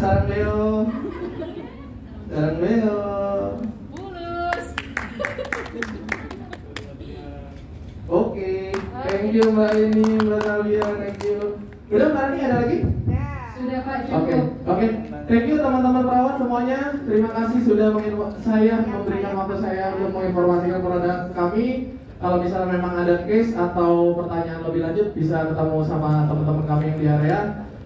Sarang Leo. Sarang Leo. Bulus. Oke, thank you Mbak Ini, Mbak Talia, thank you. Udah Mbak Ini ada lagi? Sudah Pak, cukup. Oke. Thank you teman-teman perawat semuanya. Terima kasih sudah memberikan waktu saya untuk menginformasikan produk kami. Kalau misalnya memang ada case atau pertanyaan lebih lanjut, bisa ketemu sama teman-teman kami yang di area.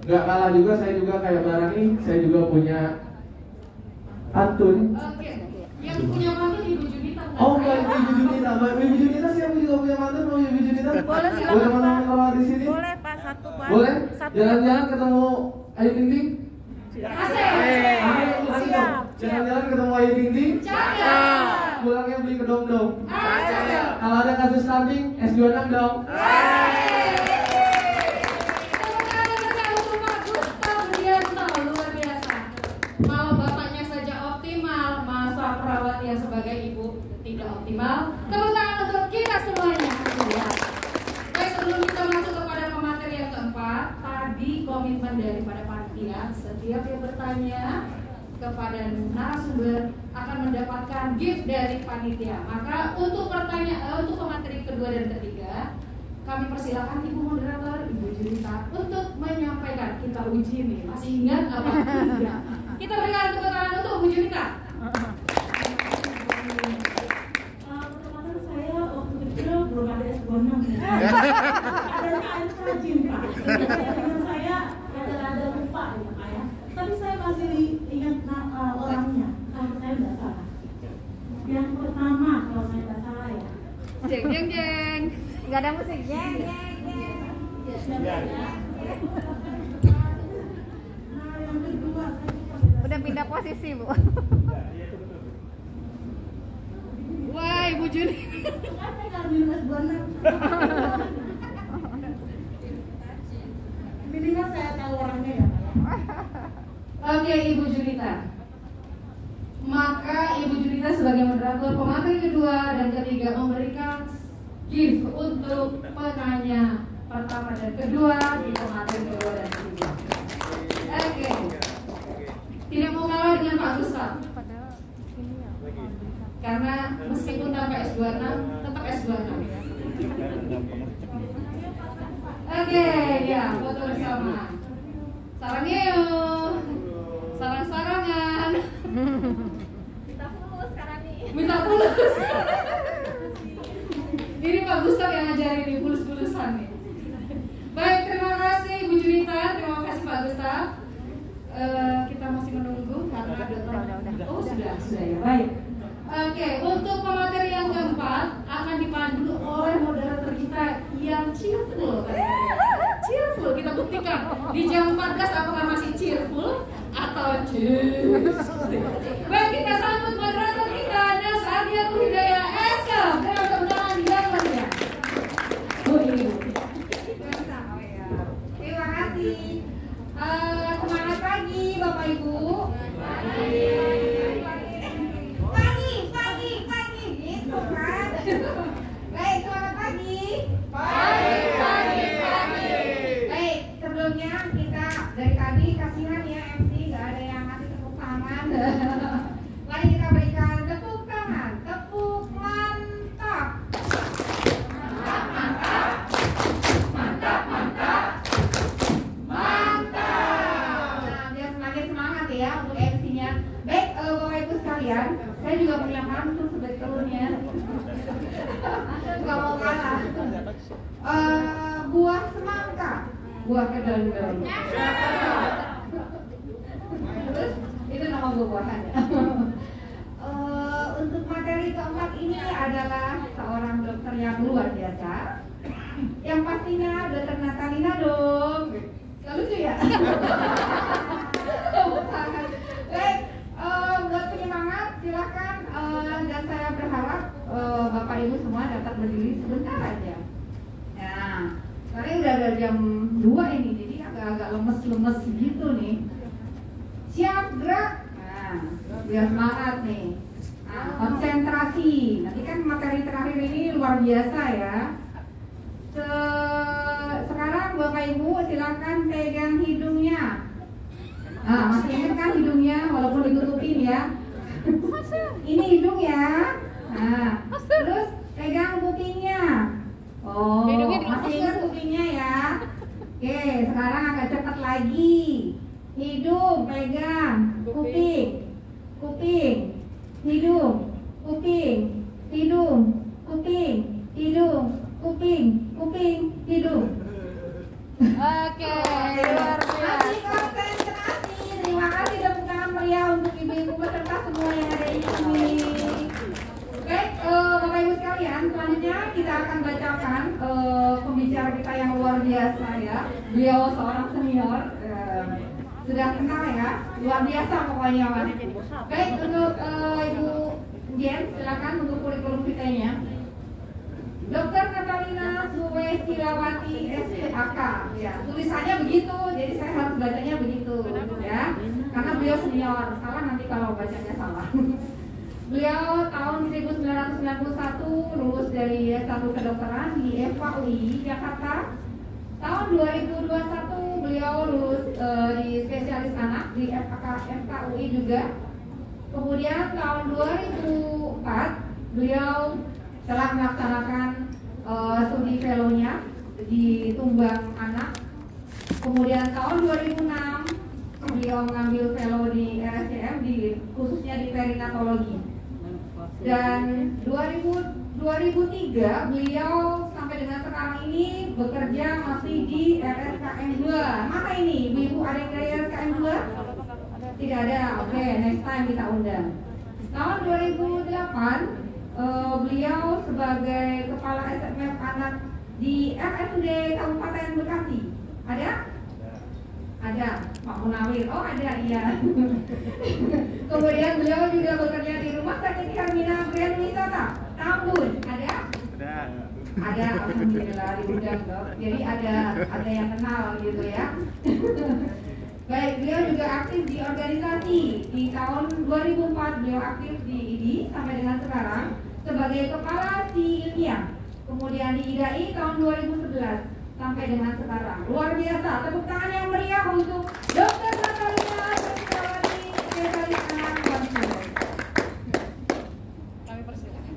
Gak kalah juga, saya juga kayak Barani, saya juga punya pantun. Oke. Yang punya pantun Ibu Junita. Oh, Ibu Junita. Ibu Junita siapa juga punya pantun? Mau Ibu Junita? Boleh silakan teman-teman perawat di sini? Boleh Pak, satu Pak. Boleh? Satu, Jalan-jalan ketemu Ayu Ting Ting? Siap. Jalan-jalan ketemu Ayu Ting Ting? Pulangnya beli kedong-dong. Kalau ada kasus stunting, S26 dong. Kalau bapaknya saja optimal, masa perawatnya sebagai ibu tidak optimal. Tepuk tangan untuk kita semuanya. Baik, sebelum kita masuk kepada pemateri yang keempat, tadi komitmen daripada panitia, setiap yang bertanya kepada narasumber akan mendapatkan gift dari panitia. Maka untuk pemateri kedua dan ketiga, kami persilakan Ibu Moderator, Ibu Junita untuk menyampaikan. Kita uji nih, masih ingat apa tidak? Kita berikan tepuk tangan untuk Bu Junita. Pertama saya waktu kecil belum ada S26 ya. Adanya air rajin Pak. Dengan saya ada lupa ya Pak ya. Tapi saya masih ingat orangnya. Kalau saya nggak salah. Yang pertama kalau saya nggak salah ya. Jeng jeng jeng. Nggak ada musik. Jeng. Yang kedua Udah pindah posisi Bu. Wah, Ibu Juni. saya nggak minum S26. Minimal saya tahu orangnya ya. Oke, Ibu Junita. Maka Ibu Junita sebagai moderator pemateri kedua dan ketiga memberikan gift untuk penanya pertama dan kedua di pemateri kedua dan ketiga. Oke. Tidak mau kalah dengan Pak Gustaf. Karena meskipun tanpa S26 tetap S26. Oke, ya, foto bersama. Sarangnya yuk. Sarang-sarangan. Minta fulus sekarang nih. Minta fulus. Ini Pak Gustaf yang ngajarin nih fulus-fulusan nih. Baik, terima kasih Bu Junita, terima kasih Pak Gustaf. Kita masih menunggu karena ada oh sudah ya. Baik. Oke, untuk pemateri yang keempat akan dipandu oleh moderator kita yang cheerful. Cheerful, kita buktikan di jam 14 apakah masih cheerful atau cheers. Baik, kita sambut moderator kita Nas Ardiatul Hidayah SK dengan tepuk tangan yang meriah. Oh ini Bu. Terima kasih. Semangat pagi Bapak Ibu. Pagi gitu kan. Baik, selamat pagi. Baik, sebelumnya kita dari tadi kasihan ya MC nggak ada yang ngasih tepuk tangan. Mari kita berikan tepuk tangan, tepuk mantap. Nah, biar semakin semangat ya untuk MC-nya. Baik, Bapak Ibu sekalian, saya juga punya pantun sebetulnya. Gak mau kalah. Buah semangka, buah kedondong. Terus itu nama buah-buahan. Untuk materi keempat ini adalah seorang dokter yang luar biasa. Yang pastinya dokter Natalina dong. Gak lucu ya? Baik, buat penyemangat silakan dan saya berharap Bapak Ibu semua dapat berdiri sebentar aja. Nah, sekarang udah ada jam 2 ini, jadi agak-agak lemes-lemes gitu nih. Siap gerak. Nah, biar semangat nih. Nah, konsentrasi. Nanti kan materi terakhir ini luar biasa ya. Sekarang Bapak Ibu silakan pegang hidungnya. Masih ingat kan hidungnya walaupun ditutupin ya. Ini hidung ya. Terus pegang kupingnya. Masih ingat kupingnya ya. Oke, sekarang agak cepat lagi. Hidung pegang, kuping, hidung, kuping, hidung, kuping, hidung, kuping, hidung. Oke, luar Masih biasa. konsentrasi. Terima kasih tepuk tangan meriah untuk ibu-ibu peserta semua yang ada di sini. Baik, Bapak Ibu sekalian, selanjutnya kita akan bacakan pembicara kita yang luar biasa ya. Beliau seorang senior, sudah kenal ya, luar biasa pokoknya Mas. Baik, untuk Ibu Jen, silakan untuk kurikulum kitanya. Dr. Natalina Suwesilawati SPAK, ya tulisannya begitu, jadi saya harus bacanya begitu, ya, karena beliau senior, salah nanti kalau bacanya salah. Beliau tahun 1991 lulus dari S1 kedokteran di FKUI Jakarta. Tahun 2021 beliau lulus di spesialis anak di FKUI juga. Kemudian tahun 2004 beliau telah melaksanakan studi fellow-nya di Tumbang Anak. Kemudian tahun 2006 beliau mengambil fellow di RSCM khususnya di perinatologi. Dan 2003 beliau sampai dengan sekarang ini bekerja masih di RSKM 2. Mana ini? Ibu-ibu ada yang dari RSKM 2? Tidak ada. Oke, next time kita undang. Tahun 2008 beliau sebagai kepala SMF anak di RSUD Kabupaten Bekasi. Ada? Ada, Pak Munawir. Oh ada, iya. Kemudian beliau juga bekerja di Rumah Sakit Hermina Grand Wisata Tambun. Ada? Ada, alhamdulillah diundang dok. Jadi ada yang kenal gitu ya. Baik, beliau juga aktif di organisasi. Di tahun 2004 beliau aktif di IDI sampai dengan sekarang sebagai kepala si ilmiah. Kemudian di IDAI tahun 2011 sampai dengan sekarang. Luar biasa, tepuk tangan yang meriah untuk Dr. Natalina Suwesilawati, spesialis anak konsul. Kami persilakan.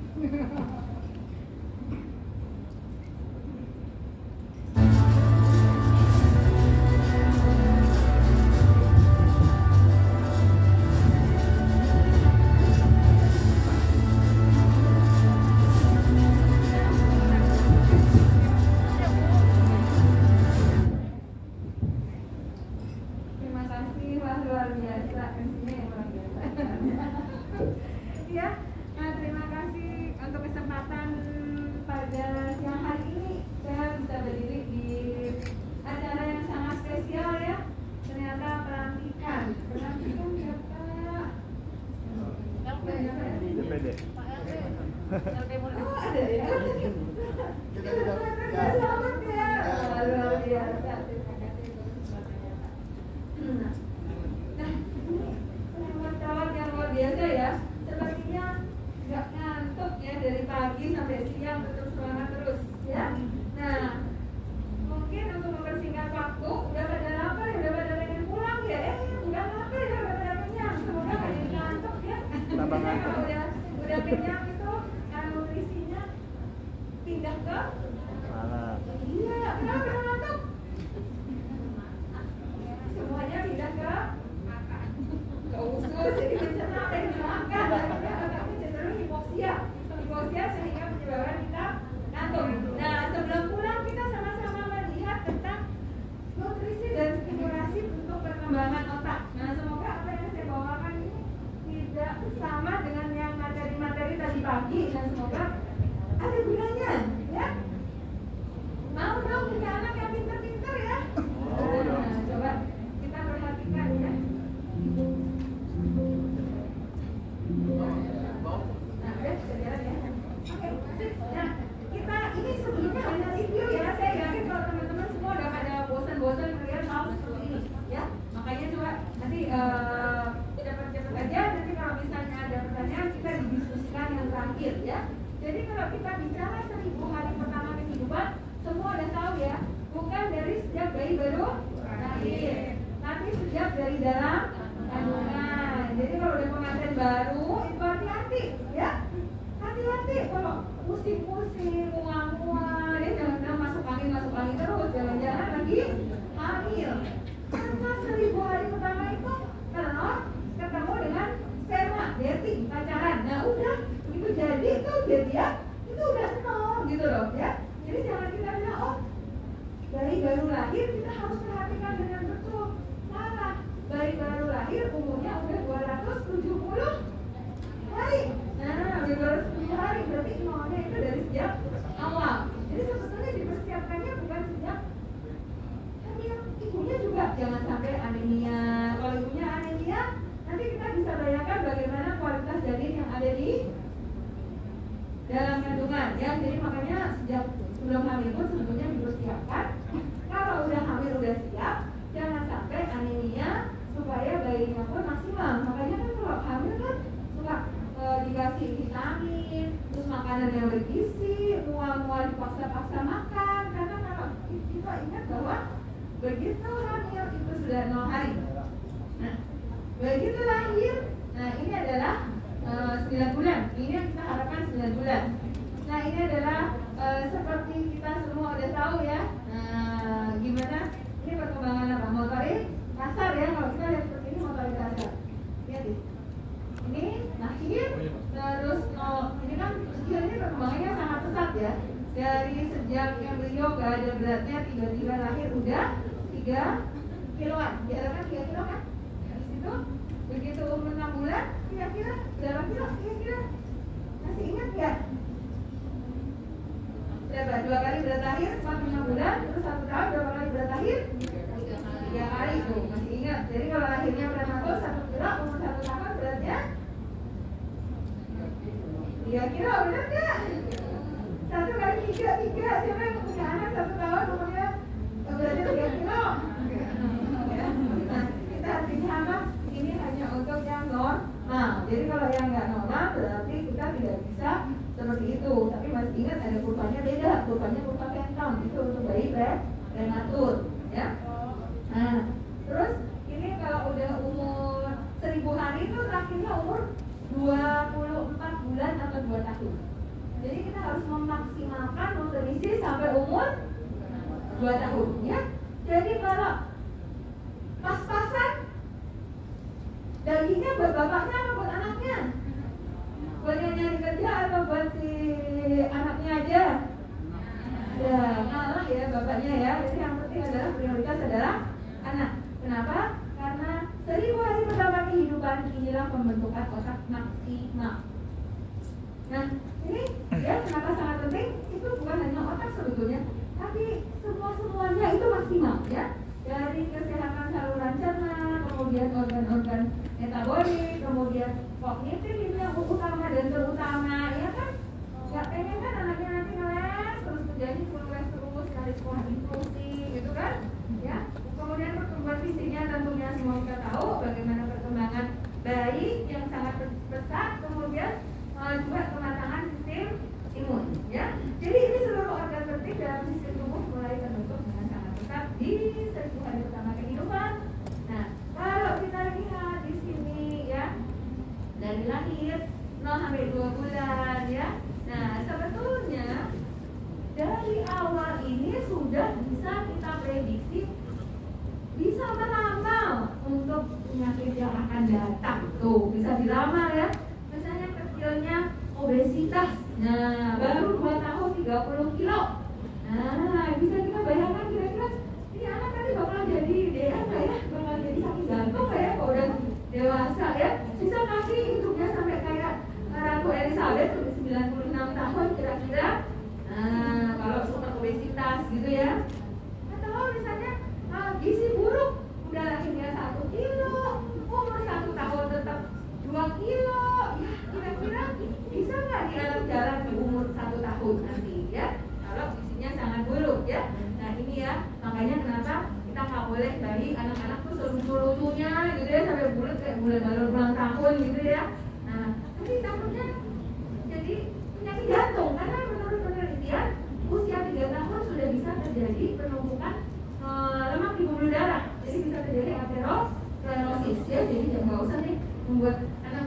Terima kasih, wah luar biasa, MC-nya yang luar biasa. Ya, terima kasih untuk kesempatan pada siang hari ini saya bisa berdiri di acara yang sangat spesial ya. Ternyata pelantikan siapa? DPD. Oh ada ya. Selamat ya. Luar biasa. Terima kasih untuk kesempatannya Pak. Nah, ini wartawan yang luar biasa ya. Sepertinya nggak ngantuk ya dari pagi sampai siang tetap semangat terus ya. Nah, mungkin untuk mempersingkat waktu udah pada lapar ya, udah pada pengen pulang ya. Udah lapar ya, udah pada kenyang. Semoga nggak jadi ngantuk ya. Tambah ngantuk. Kalau udah kenyang itu nutrisinya pindah ke Salah. iya, kenapa ngantuk? Semuanya pindah ke makan, ke usus, jadi mencerna dan makan. Akhirnya agak cenderung hipoksia sehingga menyebabkan kita ngantuk. Nah, sebelum pulang kita sama-sama melihat tentang nutrisi dan stimulasi untuk perkembangan otak. Nah, semoga apa yang saya bawakan ini tidak sama dengan yang materi-materi tadi pagi dan semoga ada gunanya, ya. Mau dong punya anak yang pintar-pintar ya. Nah, coba kita perhatikan ya. Nah, bisa lihat ya. Oke, nah kita ini sebelumnya hanya review ya. Saya yakin kalau teman-teman semua udah pada bosan-bosan melihat hal seperti ini, ya. Makanya coba nanti cepat-cepat aja. Nanti kalau misalnya ada pertanyaan kita didiskusikan yang terakhir ya. Jadi kalau kita bicara 1000 hari pertama kehidupan, semua udah tahu ya, bukan dari sejak bayi baru lahir, tapi sejak dari dalam di pengantin baru itu hati-hati ya, hati-hati kalau pusing-pusing, mual-mual, dia jangan masuk angin terus, jangan-jangan lagi hamil. Karena 1000 hari pertama itu ketemu dengan sperma, dating, pacaran. Nah udah, itu jadi itu jadian, itu udah senang gitu loh ya. Jadi jangan kita bilang, oh bayi baru lahir kita harus perhatikan dengan betul. Salah, bayi baru lahir umurnya udah 270 hari. Nah, udah 270 hari berarti nolnya itu dari sejak awal. Jadi sebetulnya dipersiapkannya bukan sejak hamil. Ibunya juga jangan sampai anemia. Kalau ibunya anemia, nanti kita bisa bayangkan bagaimana kualitas janin yang ada di dalam kandungan ya. Jadi makanya sejak sebelum hamil pun sebetulnya dipersiapkan. Kalau udah hamil udah siap, jangan sampai anemia supaya bayinya pun maksimal. Makanya kan kalau hamil kan suka dikasih vitamin, terus makanan yang bergizi, mual-mual dipaksa-paksa makan. Karena kalau kita ingat bahwa begitu hamil itu sudah 0 hari. Nah, begitu lahir, nah ini adalah 9 bulan. Ini yang kita harapkan 9 bulan. Nah ini adalah seperti kita semua udah tahu ya. Nah, gimana? Ini perkembangan apa? Motorik kasar ya. Kalau kita lihat seperti ini motorik kasar. Lihat nih. Ini lahir, terus ini kan ini perkembangannya sangat pesat ya. Dari sejak embrio gak ada beratnya, tiba-tiba lahir udah 3 kiloan. Diharapkan 3 kilo kan? Habis itu begitu umur 6 bulan, kira-kira berapa kilo? Kira-kira masih ingat nggak? Berapa? 2 kali berat lahir, 4-5 bulan, terus 1 tahun berapa kali berat lahir? 3 kali tuh, masih ingat. Jadi kalau lahirnya prematur 1 kilo, umur 1 tahun beratnya 3 kilo, benar nggak? 1 kali 3, siapa yang punya anak 1 tahun umurnya beratnya 3 kilo? Nah, kita artinya apa? Ini hanya untuk yang normal. Jadi kalau yang nggak normal berarti kita tidak bisa seperti itu. Tapi masih ingat ada kurvanya beda. Kurvanya kurva Fenton itu untuk bayi prematur, ya. Nah, terus ini kalau udah umur 1000 hari itu terakhirnya umur 24 bulan atau 2 tahun. Jadi kita harus memaksimalkan nutrisi sampai umur 2 tahun, ya. Jadi kalau pas-pasan dagingnya buat bapaknya atau buat anaknya? Buat yang nyari kerja atau buat si anaknya aja? Ya, malah ya bapaknya ya. Jadi yang penting adalah prioritas adalah anak. Kenapa? Karena 1000 hari pertama kehidupan inilah pembentukan otak maksimal. Nah, ini ya kenapa sangat penting? Itu bukan hanya otak sebetulnya, tapi semuanya itu maksimal ya. Dari kesehatan saluran cerna, kemudian organ-organ metabolik, kemudian kognitif itu yang utama dan terutama, ya kan? Gak pengen kan anaknya nanti ngeles terus terjadi ngeles terus, cari sekolah inklusi, gitu kan? Ya. Kemudian pertumbuhan fisiknya tentunya semua kita tahu bagaimana perkembangan bayi yang sangat pesat, kemudian juga kematangan sistem imun, ya. Jadi ini seluruh organ penting dalam sistem tubuh mulai terbentuk dengan sangat pesat di 1000 hari pertama kehidupan. Nah, kalau kita lihat di sini ya, dari lahir 0 sampai 2 bulan ya. Nah, sebetulnya dari awal ini sudah bisa kita prediksi, bisa meramal untuk penyakit yang akan datang. Tuh, bisa diramal ya. Misalnya kecilnya obesitas. Nah, baru 2 tahun 30 kilo. Nah, bisa kita bayangkan kira-kira ini anak nanti bakal jadi DA nggak ya? Bakal jadi sakit jantung nggak ya? Kalau udah dewasa ya? Bisa kasih hidupnya sampai kayak Ratu Elizabeth sampai 96 tahun kira-kira. Nah, kalau super obesitas gitu ya. Atau misalnya gizi buruk, udah lahirnya 1 kilo, umur 1 tahun tetap 2 kilo. Ya, kira-kira bisa nggak di alam jalan di umur 1 tahun nanti ya? Kalau gizinya sangat buruk ya. Nah ini ya, makanya kenapa kita nggak boleh bayi anak-anak tuh selucu-lucunya gitu ya, sampai bulat kayak bulan baru ulang tahun gitu ya. Nah, nanti takutnya jadi penyakit jantung, karena menurut penelitian usia 3 tahun sudah bisa terjadi penumpukan lemak di pembuluh darah. Jadi bisa terjadi aterosklerosis ya. Jadi nggak usah nih membuat anak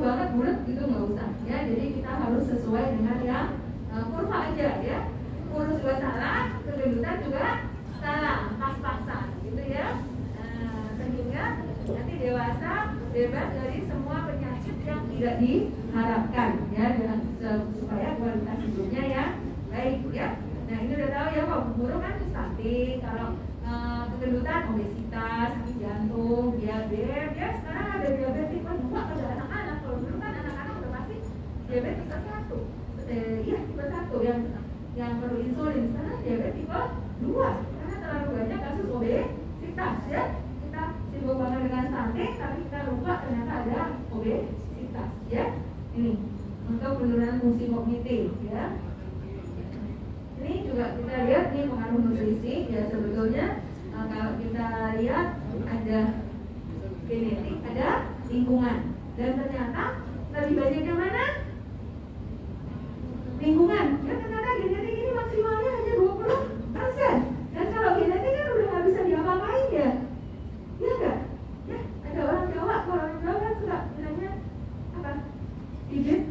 banget bulat gitu nggak usah ya. Jadi kita harus sesuai dengan yang kurva aja ya. Kurus juga salah, kegendutan juga salah, pas-pasan gitu ya. Sehingga nanti dewasa bebas dari semua penyakit yang tidak diharapkan ya, dengan supaya kualitas hidupnya yang baik ya. Nah ini udah tahu ya, kalau buruk kan stunting, kalau kegendutan obesitas, sakit jantung, diabetes ya. Sekarang ada diabetes tipe 2 pada anak-anak. Kalau dulu kan anak-anak udah pasti diabetes tipe 1, iya tipe 1 yang perlu insulin. Sekarang diabetes tipe 2 karena terlalu banyak kasus obesitas ya. Kita sibuk banget dengan stunting, tapi kita lupa ternyata ada obesitas ya. Ini untuk penurunan fungsi kognitif ya. Ini juga kita lihat nih pengaruh nutrisi ya. Sebetulnya kalau kita lihat ada genetik, ada lingkungan, dan ternyata lebih banyak yang mana? Lingkungan. Ya ternyata genetik ini maksimalnya hanya 20%. Dan kalau genetik kan udah nggak bisa diapa-apain ya. Iya nggak? Ya ada orang Jawa, kalau orang Jawa kan suka bilangnya apa? Bibit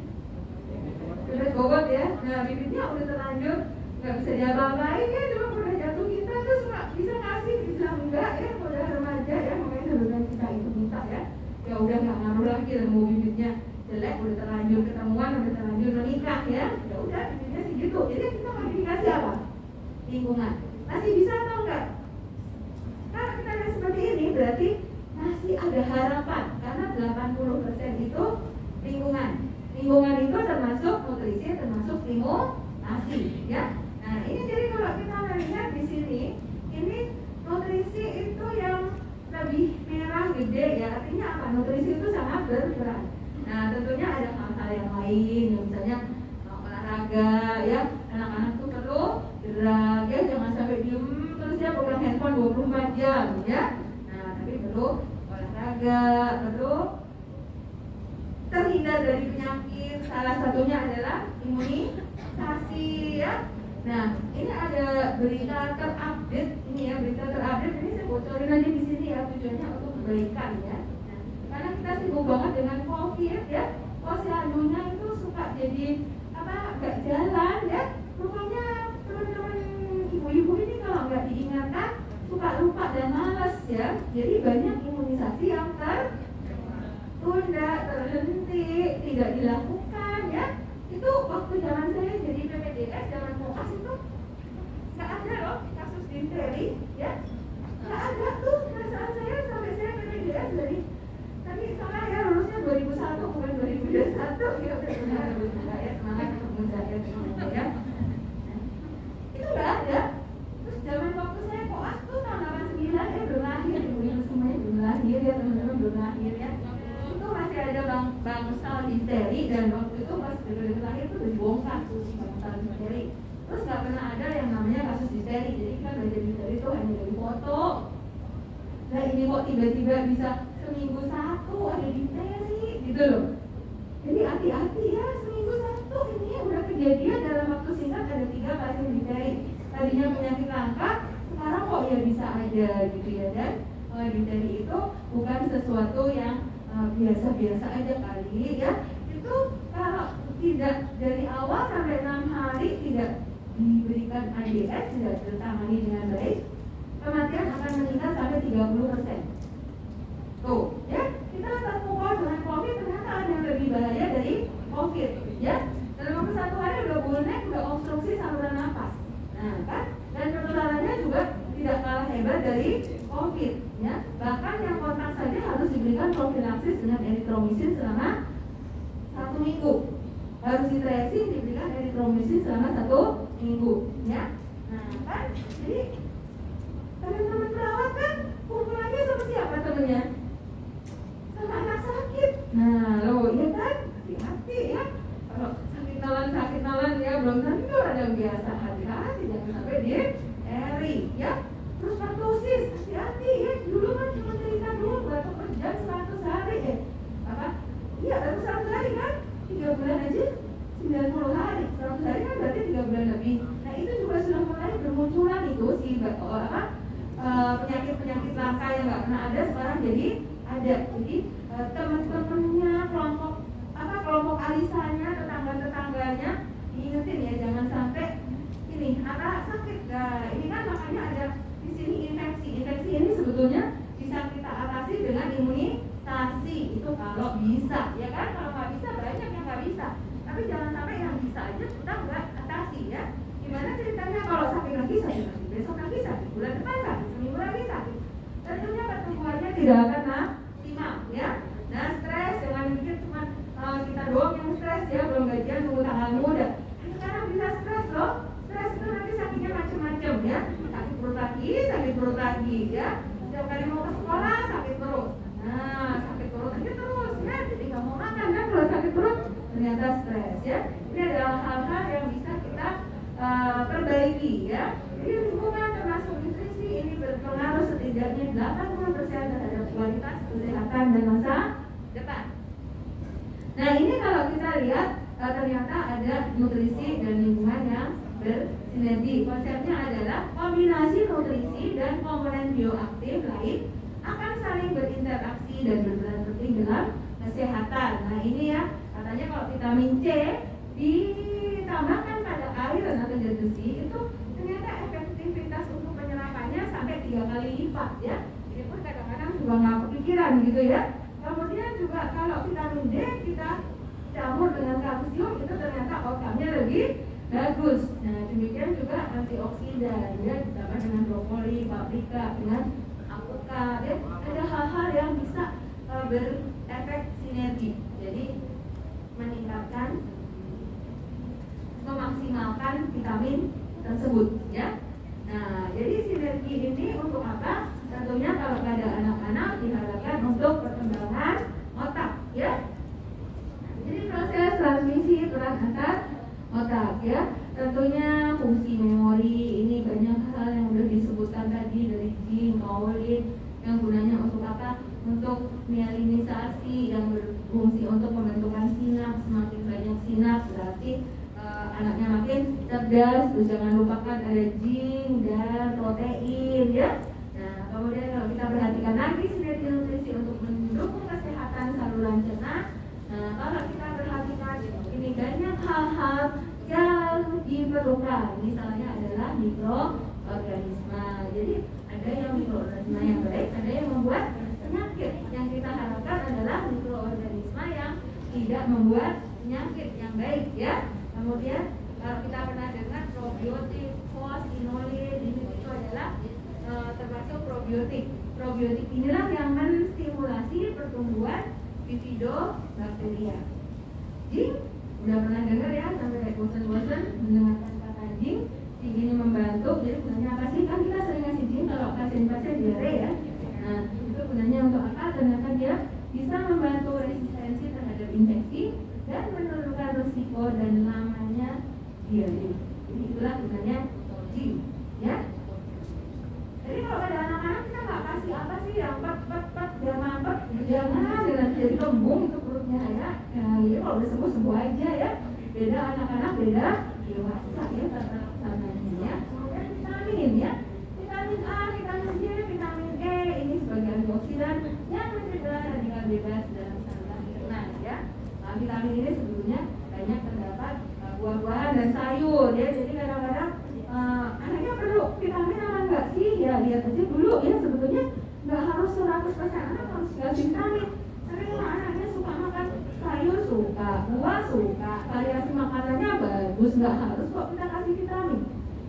bobot ya. Nah bibitnya udah terlanjur nggak bisa diapa-apain ya, cuma udah jatuh kita terus nggak bisa ngasih, bilang enggak ya, udah remaja ya, makanya sebelumnya kita itu minta ya udah nggak ngaruh lagi, dan mau bibitnya jelek udah terlanjur ketemuan, udah terlanjur menikah ya udah bibitnya segitu. Jadi kita modifikasi apa? Lingkungan. Masih bisa atau enggak? Kalau kita lihat seperti ini berarti masih ada harapan, karena 80% itu lingkungan. Lingkungan itu termasuk nutrisi, termasuk stimulasi ya. Nah ini jadi kalau kita melihat di sini, ini nutrisi itu yang lebih merah gede ya, artinya apa? Nutrisi itu sangat berperan. Nah tentunya ada hal-hal yang lain, misalnya olahraga ya, anak-anak tuh perlu gerak ya, jangan sampai diem terus ya pegang handphone 24 jam ya. Nah tapi perlu olahraga, perlu terhindar dari penyakit, salah satunya adalah imunisasi ya. Nah ini ada berita terupdate, ini ya berita terupdate, ini saya bocorin aja di sini ya, tujuannya untuk kebaikan ya. Nah, karena kita sibuk banget dengan COVID ya, posyandunya itu suka jadi apa, nggak jalan ya. Rupanya teman-teman ibu-ibu ini kalau nggak diingatkan suka lupa dan malas ya. Jadi banyak imunisasi yang tertunda, terhenti, tidak dilakukan ya. Itu waktu zaman saya jadi PPDS, zaman koas itu nggak ada loh kasus difteri ya, nggak ada tuh. Perasaan saya sampai saya PPDS dari tadi salah ya, lulusnya 2001 bukan 2021 ya. Udah benar ya, semangat untuk menjaga semuanya ya. Itu nggak ada. Terus zaman waktu saya koas tuh tahun 89 ya belum lahir, ibu-ibu semuanya belum lahir ya, teman-teman belum lahir ya. Masih ada bangsal difteri, dan waktu itu pas begitu lahir tuh dibongkar tuh bangsal difteri. Terus nggak pernah ada yang namanya kasus difteri. Jadi kan belajar difteri itu hanya dari foto. Nah ini kok tiba-tiba bisa seminggu satu ada difteri gitu loh. Jadi hati-hati ya, seminggu satu ini ya udah kejadian dalam waktu singkat ada 3 pasien difteri. Tadinya penyakit langka, sekarang kok ya bisa ada gitu ya. Dan difteri itu bukan sesuatu yang biasa-biasa aja kali ya. Itu kalau tidak dari awal sampai 6 hari tidak diberikan ADS, tidak tertangani dengan baik, kematian akan meningkat sampai 30%. Tuh ya, kita terpukul dengan COVID, ternyata ada yang lebih bahaya dari COVID ya. Dalam waktu 1 hari udah bonek, udah obstruksi saluran nafas. Nah kan, dan penularannya juga tidak kalah hebat dari COVID ya. Bahkan yang kontak saja harus diberikan profilaksis dengan eritromisin selama 1 minggu. Harus di tracing, diberikan eritromisin selama 1 minggu ya. Nah kan, jadi teman-teman perawat kan kumpulannya sama siapa temennya? Sama anak sakit. Nah loh ya kan, hati-hati ya. Kalau sakit nalan ya, belum tentu ada yang biasa. Hati-hati jangan sampai di eri ya. Terus partosis, hati-hati ya. Dulu kan cuma cerita dulu batuk per jam 100 hari ya. Apa? Iya, baru 100 hari kan? 3 bulan aja 90 hari. 100 hari kan berarti 3 bulan lebih. Nah itu juga sudah mulai bermunculan itu si penyakit-penyakit langka yang nggak pernah ada sekarang jadi ada. Jadi teman-temannya kelompok alisanya, tetangga-tetangganya diingetin ya, jangan sampai ini anak sakit. Nah, ini kan makanya ada di sini infeksi. Infeksi ini sebetulnya bisa kita atasi dengan imunisasi. Itu kalau bisa, ya kan? Kalau nggak bisa banyak yang nggak bisa. Tapi jangan sampai yang bisa aja kita nggak atasi ya. Gimana ceritanya kalau sakit lagi sakit lagi, besok lagi sakit, bulan depan sakit, seminggu lagi sakit. Tentunya pertumbuhannya tidak akan maksimal ya. Nah, stres jangan mikir cuma kita doang yang stres ya, belum gajian tunggu tanggal muda. Sekarang bisa stres loh. Stres itu nanti sakitnya macam-macam ya. Sakit perut lagi ya. Setiap kali mau ke sekolah sakit perut. Nah, sakit perut aja terus ya. Jadi nggak mau makan kan kalau sakit perut, ternyata stres ya. Ini adalah hal-hal yang bisa kita perbaiki ya. Jadi lingkungan termasuk nutrisi ini berpengaruh setidaknya 80% terhadap kualitas kesehatan dan masa depan. Nah, ini kalau kita lihat ternyata ada nutrisi dan lingkungan yang bersinergi. Konsepnya adalah kombinasi nutrisi dan komponen bioaktif lain akan saling berinteraksi dan berperan penting dalam kesehatan. Nah, ini ya, katanya kalau vitamin C ditambahkan pada air atau zat besi itu ternyata efektivitas untuk penyerapannya sampai 3 kali lipat ya. Ini pun kadang-kadang juga nggak kepikiran gitu ya. Kemudian juga kalau vitamin D kita campur dengan kalsium itu ternyata outcome-nya lebih bagus. Nah, demikian juga antioksidan ya, ditambah dengan brokoli, paprika, dengan alpukat ya. Ada hal-hal yang bisa berefek sinergi. Jadi meningkatkan, memaksimalkan vitamin tersebut ya. Nah, jadi sinergi ini untuk apa? Tentunya kalau pada anak-anak diharapkan untuk perkembangan otak ya. Jadi proses transmisi peran antar otak ya. Tentunya fungsi memori ini banyak hal yang sudah disebutkan tadi dari Jing, kaolin yang gunanya untuk apa? Untuk mielinisasi yang berfungsi untuk pembentukan sinap. Semakin banyak sinap berarti anaknya makin cerdas. Terus jangan lupakan ada Jing dan protein ya. Nah, kemudian kalau kita perhatikan lagi sinergi nutrisi untuk mendukung kesehatan saluran cerna. Nah, kalau kita perhatikan ini banyak hal-hal yang diperlukan. Misalnya adalah mikroorganisme. Jadi ada yang mikroorganisme yang baik, ada yang membuat penyakit. Yang kita harapkan adalah mikroorganisme yang tidak membuat penyakit yang baik ya. Kemudian kalau kita pernah dengar probiotik, host, inulin, ini itu adalah termasuk probiotik. Probiotik inilah yang menstimulasi pertumbuhan bifidobakteria. Jing, udah pernah dengar ya, sampai bosan-bosan mendengarkan kata jing. Jing ini membantu, jadi gunanya apa sih? Kan kita sering ngasih jing kalau pasien-pasien diare ya. Nah, itu gunanya untuk apa? Ternyata dia bisa membantu resistensi terhadap infeksi dan menurunkan risiko dan lamanya diare. Jadi itulah gunanya jing ya. Jadi kalau ada anak-anak kita nggak kasih apa sih yang pet biar mampet, jangan dengan jadi kembung itu perutnya ya. Nah, jadi kalau udah sembuh aja ya. Beda anak-anak, beda dewasa ya tata laksananya. Kemudian vitamin ya, vitamin A, vitamin C, vitamin E ini sebagai antioksidan yang mencegah radikal bebas dalam saluran cerna ya. Nah, vitamin ini sebetulnya banyak terdapat buah-buahan dan sayur ya. Jadi kadang-kadang anaknya perlu vitamin apa enggak sih? Ya lihat aja dulu ya, sebetulnya nggak harus 100% anak harus dikasih vitamin. Tapi kalau anaknya suka makan sayur, suka buah, suka variasi makanannya bagus, nggak harus kok kita kasih vitamin.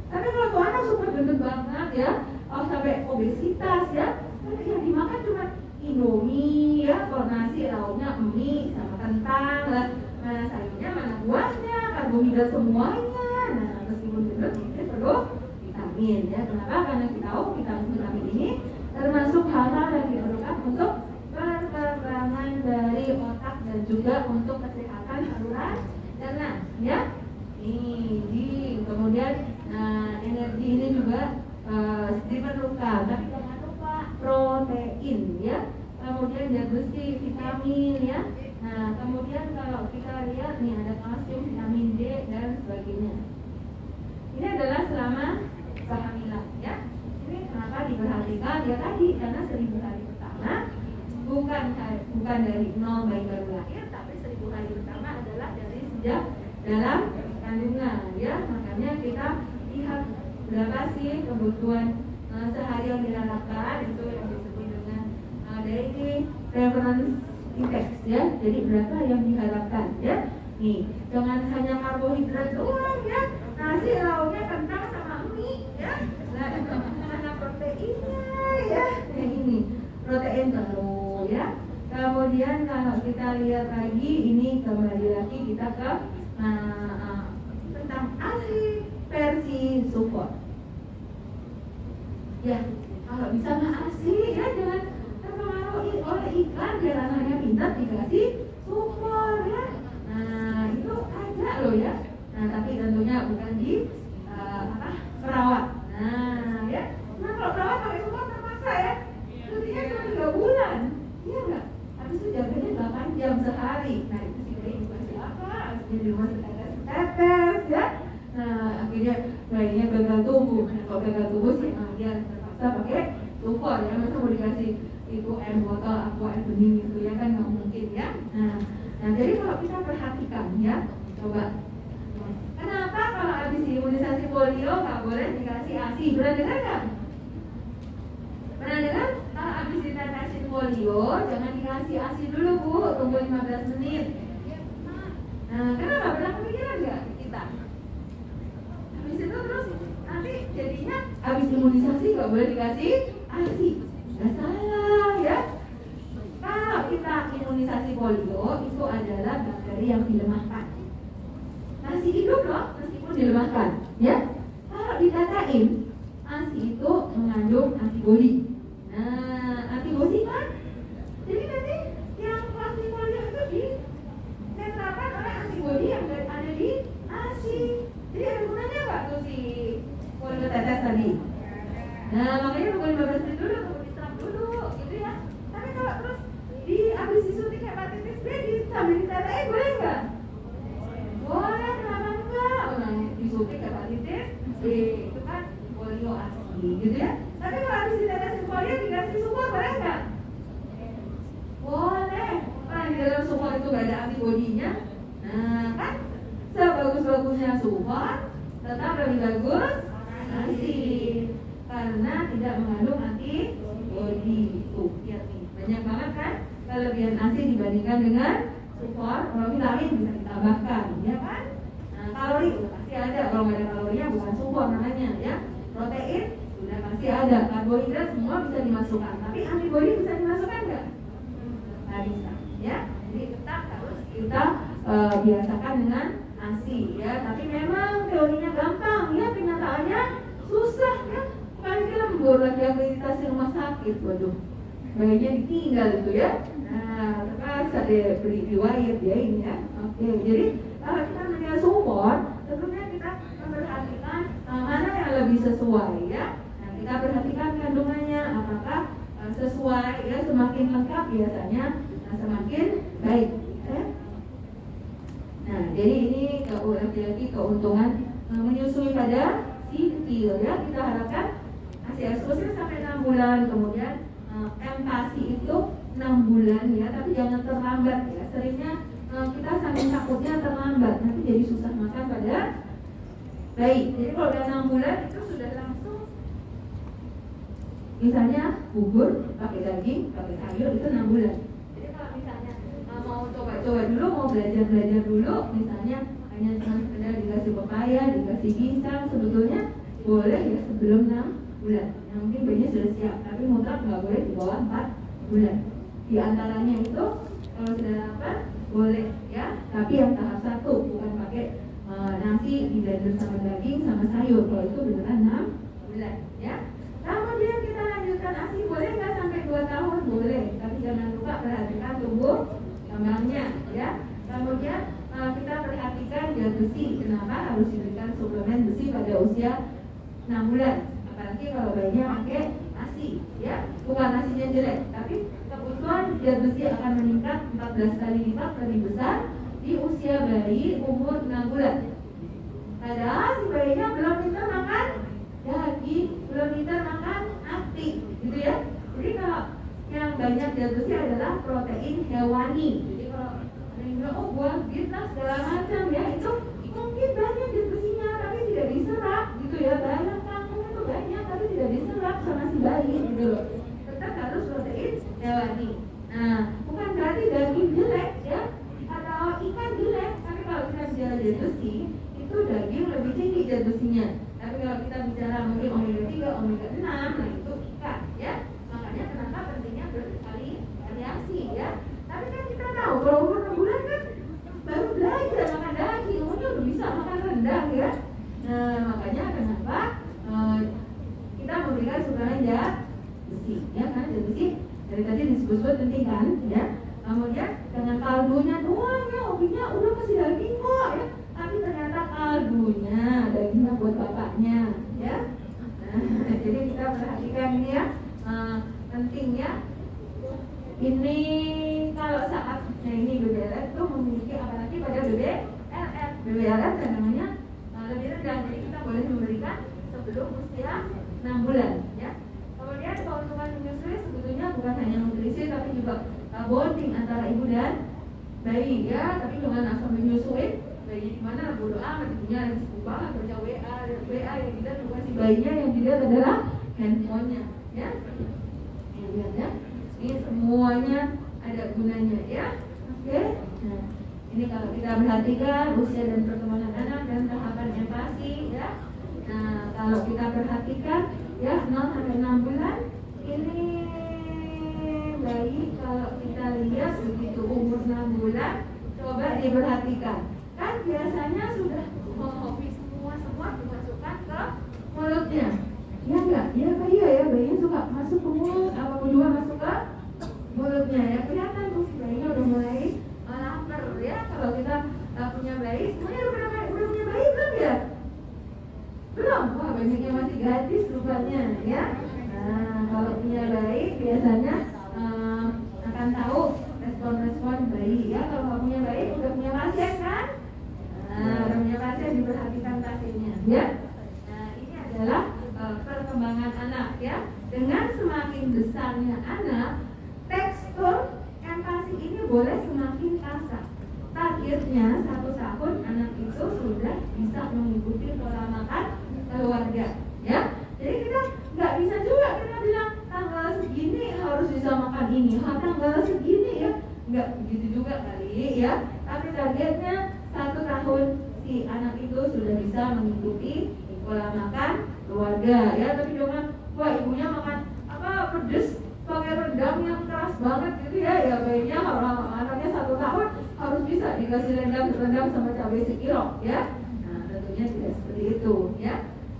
Tapi kalau tuh anak super gendut banget ya, sampai obesitas ya, tapi yang dimakan cuma Indomie ya, kalau nasi lauknya mie sama kentang lah, mana sayurnya mana buahnya, karbohidrat semuanya. Nah, meskipun gendut ini perlu vitamin ya. Kenapa? Karena kita tahu vitamin ini termasuk hal-hal yang diperlukan untuk perkembangan dari otak dan juga untuk kesehatan saluran cerna ya. Ini kemudian energi ini juga diperlukan, tapi jangan lupa protein ya. Kemudian zat besi, vitamin ya. Nah, kemudian kalau kita lihat nih ada kalsium, vitamin D dan sebagainya. Ini adalah selama kehamilan ya. Ini kenapa diperhatikan ya tadi, karena 1000 hari pertama bukan dari 0 bayi baru lahir, tapi 1000 hari pertama adalah dari sejak dalam kandungan, ya. Makanya kita lihat berapa sih kebutuhan sehari yang diharapkan, itu yang disebut dengan daily preference index, ya. Jadi berapa yang diharapkan, ya. Nih, jangan hanya karbohidrat doang, ya. Nasi lauknya kentang sama mie, ya. Nah, mana proteinnya, ya. Kayak ini protein telur, ya. Kemudian kalau kita lihat lagi, ini kembali lagi kita ke tentang ASI versi support. Ya, kalau bisa nggak ASI, ya jangan terpengaruhi oleh iklan biar anaknya pintar dikasih support, ya. Nah, itu ada loh, ya. Nah, tapi tentunya bukan di perawat. Nah, ya. Nah, kalau perawat pakai support terpaksa, ya. Cutinya cuma 3 bulan, iya nggak? Habis itu jaganya 8 jam sehari. Nah, itu sih bayi dikasih apa? Aslinya di rumah tetes, ya. Nah, akhirnya bayinya gagal tumbuh. Nah, kalau gagal tumbuh sih, dia terpaksa pakai support, ya. Masa mau dikasih itu air botol, aqua, air bening gitu, ya kan nggak mungkin, ya. Nah, jadi kalau kita perhatikan, ya, coba. Kenapa kalau habis imunisasi polio nggak boleh dikasih ASI? Pernah dengar nggak? Pernah dengar? Kalau habis ditetesin polio, jangan dikasih ASI dulu, Bu. Tunggu 15 menit. Nah, kenapa? Pernah kepikiran nggak kita? Habis itu terus nanti jadinya habis imunisasi nggak boleh dikasih ASI. Nggak salah, ya. Kalau kita imunisasi polio, itu adalah bakteri yang dilemahkan. Masih hidup loh, meskipun dilemahkan, ya. Kalau dikatain, ASI itu mengandung antibodi. Nah, antibodi kan, jadi nanti yang vaksin polio itu ditetapkan oleh antibodi yang ada di ASI. Jadi ada gunanya nggak tuh si polio tetes tadi? Nah, makanya tunggu 15 menit dulu, tunggu diserap dulu, gitu ya. Tapi kalau terus habis disuntik hepatitis B sambil ditetein, boleh nggak? Boleh, kenapa enggak? Nah, disuntik hepatitis B itu kan polio asli, gitu ya. Tapi kalau habis ditetesin polio dikasih support, boleh nggak? Boleh. Karena di dalam support itu nggak ada antibodinya. Nah, kan sebagus-bagusnya support, tetap lebih bagus ASI karena tidak mengandung antibodi. Tuh, lihat nih, banyak banget kan kelebihan ASI dibandingkan dengan support. Kalau vitamin bisa ditambahkan, ya kan? Nah, kalori pasti ada. Kalau nggak ada kalorinya bukan support namanya, ya. Protein sudah pasti ada. Karbohidrat semua bisa dimasukkan. Tapi antibodi bisa dimasukkan nggak? Nggak bisa, ya. Jadi tetap harus kita biasakan dengan ASI, ya. Tapi memang teorinya gampang, ya. Kenyataannya susah, ya. Paling lembur lagi akreditasi rumah sakit, waduh. Bayinya ditinggal itu, ya. Nah, terpaksa deh beri riwayat, ya ini, ya. Oke, jadi kalau kita melihat support, tentunya kita memperhatikan mana yang lebih sesuai, ya. Nah, kita perhatikan kandungannya, apakah sesuai, ya. Semakin lengkap biasanya, semakin baik, ya. Nah, jadi ini lagi keuntungan menyusui pada si kecil, ya. Kita harapkan ASI eksklusif sampai 6 bulan, kemudian empasi itu 6 bulan, ya, tapi jangan terlambat, ya. Seringnya kita saking takutnya terlambat, nanti jadi susah makan pada bayi. Jadi kalau udah 6 bulan itu sudah langsung, misalnya bubur pakai daging, pakai sayur itu 6 bulan. Jadi kalau misalnya mau coba-coba dulu, mau belajar dulu, misalnya hanya sekedar dikasih pepaya, dikasih pisang, sebetulnya boleh, ya, sebelum 6 bulan. Yang mungkin bayinya sudah siap, tapi mutlak nggak boleh di bawah 4 bulan. Di antaranya itu kalau sudah lapar boleh, ya, tapi yang tahap 1 bukan pakai nasi diblender sama daging sama sayur. Kalau itu beneran 6 bulan, ya. Kemudian kita lanjutkan ASI, boleh nggak sampai 2 tahun? Boleh, tapi jangan lupa perhatikan tumbuh kembangnya, ya. Kemudian kita perhatikan zat besi. Kenapa harus diberikan suplemen besi pada usia 6 bulan? Apalagi kalau bayinya pakai ASI, ya. Bukan ASInya jelek, tapi kebutuhan zat besi akan meningkat 14 kali lipat lebih besar di usia bayi umur 6 bulan. Padahal si bayinya belum pintar makan daging, belum pintar makan ati, gitu ya. Jadi kalau yang banyak zat besi adalah protein hewani. Jadi kalau ada yang bilang, oh buah bit lah segala macam ya, itu mungkin banyak zat besinya tapi tidak diserap gitu ya, banyak kangkung itu banyak tapi tidak diserap sama si bayi gitu loh. Tetap harus protein hewani. Nah, bukan berarti daging jelek ya, atau ikan jelek, tapi kalau kita bicara zat besi, itu daging lebih tinggi zat besinya. Tapi kalau kita bicara mungkin omega 3, omega 6, nah itu ikan ya. Makanya kenapa pentingnya bervariasi ya. Tapi kan kita tahu kalau umur 6 bulan kan baru belajar makan daging, umurnya udah bisa makan rendang ya. Nah, makanya kenapa kita memberikan asupan zat besi ya, karena zat besi dari tadi disebut-sebut penting kan ya. Kemudian dengan kaldunya doang ya, opinya udah kasih daging kok ya, tapi ternyata kaldunya dagingnya buat bapaknya ya. Nah, jadi kita perhatikan ini ya, pentingnya ini kalau saat ini BBLF itu memiliki apalagi pada BBLF dan namanya lebih rendah, jadi kita boleh memberikan sebelum usia 6 bulan ya. Kemudian keuntungan menyusui sebetulnya bukan hanya nutrisi tapi juga bonding antara ibu dan bayi ya. Tapi jangan asal menyusui bayi di mana bodo amat, ibunya lagi sibuk banget baca WA yang dilihat bukan si bayinya, yang dilihat adalah handphonenya ya. Lihat ya, ini semuanya ada gunanya ya. Oke. Nah, ini kalau kita perhatikan usia dan perkembangan anak dan tahapan empati ya. Nah, kalau kita perhatikan ya 0 sampai 6 bulan ini bayi, kalau kita lihat begitu umur 6 bulan, coba diperhatikan kan biasanya sudah hobi semua dimasukkan ke mulutnya ya enggak? Ya Pak, iya ya, bayinya suka masuk ke mulut, apapun juga masuk ke mulutnya ya. Kelihatan tuh si bayinya udah mulai lapar ya. Kalau kita punya bayi, semuanya udah punya bayi belum ya? Belum? Wah, banyaknya masih gratis rupanya ya. Nah, kalau punya bayi biasanya akan tahu respon-respon bayi ya. Kalau nggak punya bayi, udah punya pasien kan? Nah, udah punya pasien, diperhatikan pasiennya ya. Nah, ini adalah perkembangan anak ya. Dengan semakin besarnya anak, tekstur empati ini boleh semakin kasar. Targetnya 1 tahun anak itu sudah bisa mengikuti pola makan keluarga ya. Jadi kita nggak bisa juga kita bilang tanggal segini harus bisa makan ini, tanggal segini ya, nggak begitu juga kali ya. Tapi targetnya 1 tahun si anak itu sudah bisa mengikuti pola makan keluarga ya. Tapi jangan wah ibunya makan apa pedes pakai rendang yang keras banget gitu ya. Ya bayinya kalau anaknya 1 tahun harus bisa dikasih rendang sama cabai sekilo ya. Nah, tentunya tidak seperti itu ya.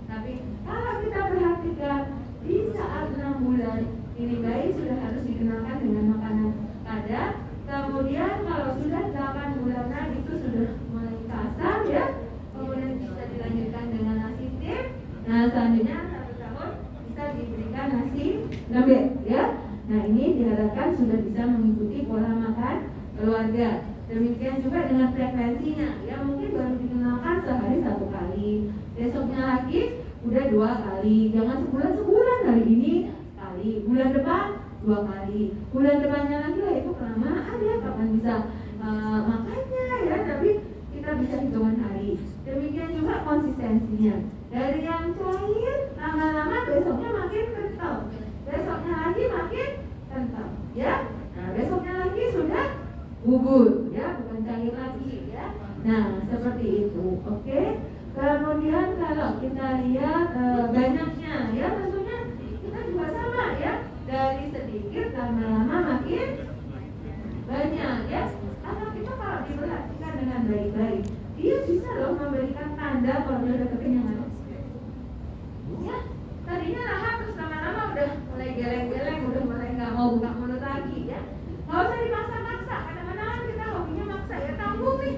Tapi kalau kita perhatikan di saat 6 bulan ini bayi sudah harus dikenalkan dengan makanan padat. Kemudian kalau sudah 8 bulanan itu sudah mulai kasar ya. Kemudian bisa dilanjutkan dengan nasi tip. Nah, selanjutnya 1 tahun bisa diberikan nasi lembek ya. Nah, ini diharapkan sudah bisa mengikuti pola makan keluarga. Demikian juga dengan frekuensinya ya, mungkin baru dikenalkan sehari 1 kali, besoknya lagi udah 2 kali, jangan sebulan hari ini sekali, bulan depan 2 kali, bulan depannya lagi lah itu kelamaan ya, kapan bisa makannya ya. Tapi kita bisa hitungan hari. Demikian juga konsistensinya, dari yang cair lama-lama besoknya makin kental, besoknya lagi makin kental ya. Nah, besoknya lagi sudah gugur ya, bukan cair lagi ya. Nah, seperti itu. Oke. Kemudian kalau kita lihat banyaknya ya, tentunya kita juga sama ya, dari sedikit lama-lama makin banyak ya. Anak kita kalau diperhatikan dengan baik-baik, dia bisa loh memberikan tanda kalau dia udah kekenyangan ya. Tadinya lama terus lama-lama udah mulai geleng-geleng, udah mulai nggak mau buka mulut lagi ya. Nggak usah dipaksa-paksa. Kadang-kadang kita hobinya maksa ya, tanggung nih,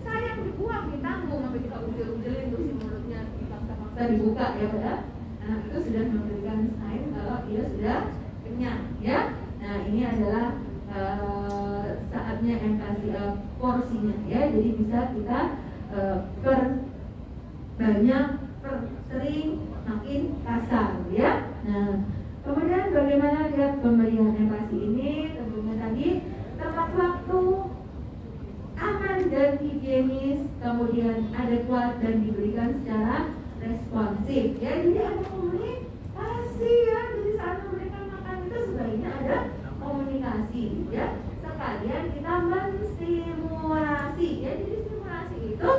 sayang dibuang, ditanggung sampai kita ujel-ujelin terus si mulutnya dipaksa-paksa dibuka ya. Padahal anak itu sudah memberikan sign kalau dia sudah kenyang ya. Nah, ini adalah saatnya empati porsinya ya. Jadi bisa kita perbanyak, sering, makin kasar ya. Nah, kemudian bagaimana lihat pemberian empati ini? Tentunya tadi tepat waktu, aman dan higienis, kemudian adekuat dan diberikan secara responsif. Ya, jadi ada komunikasi ya. Jadi saat memberikan makan itu sebaiknya ada komunikasi ya. Sekalian kita menstimulasi ya. Jadi stimulasi itu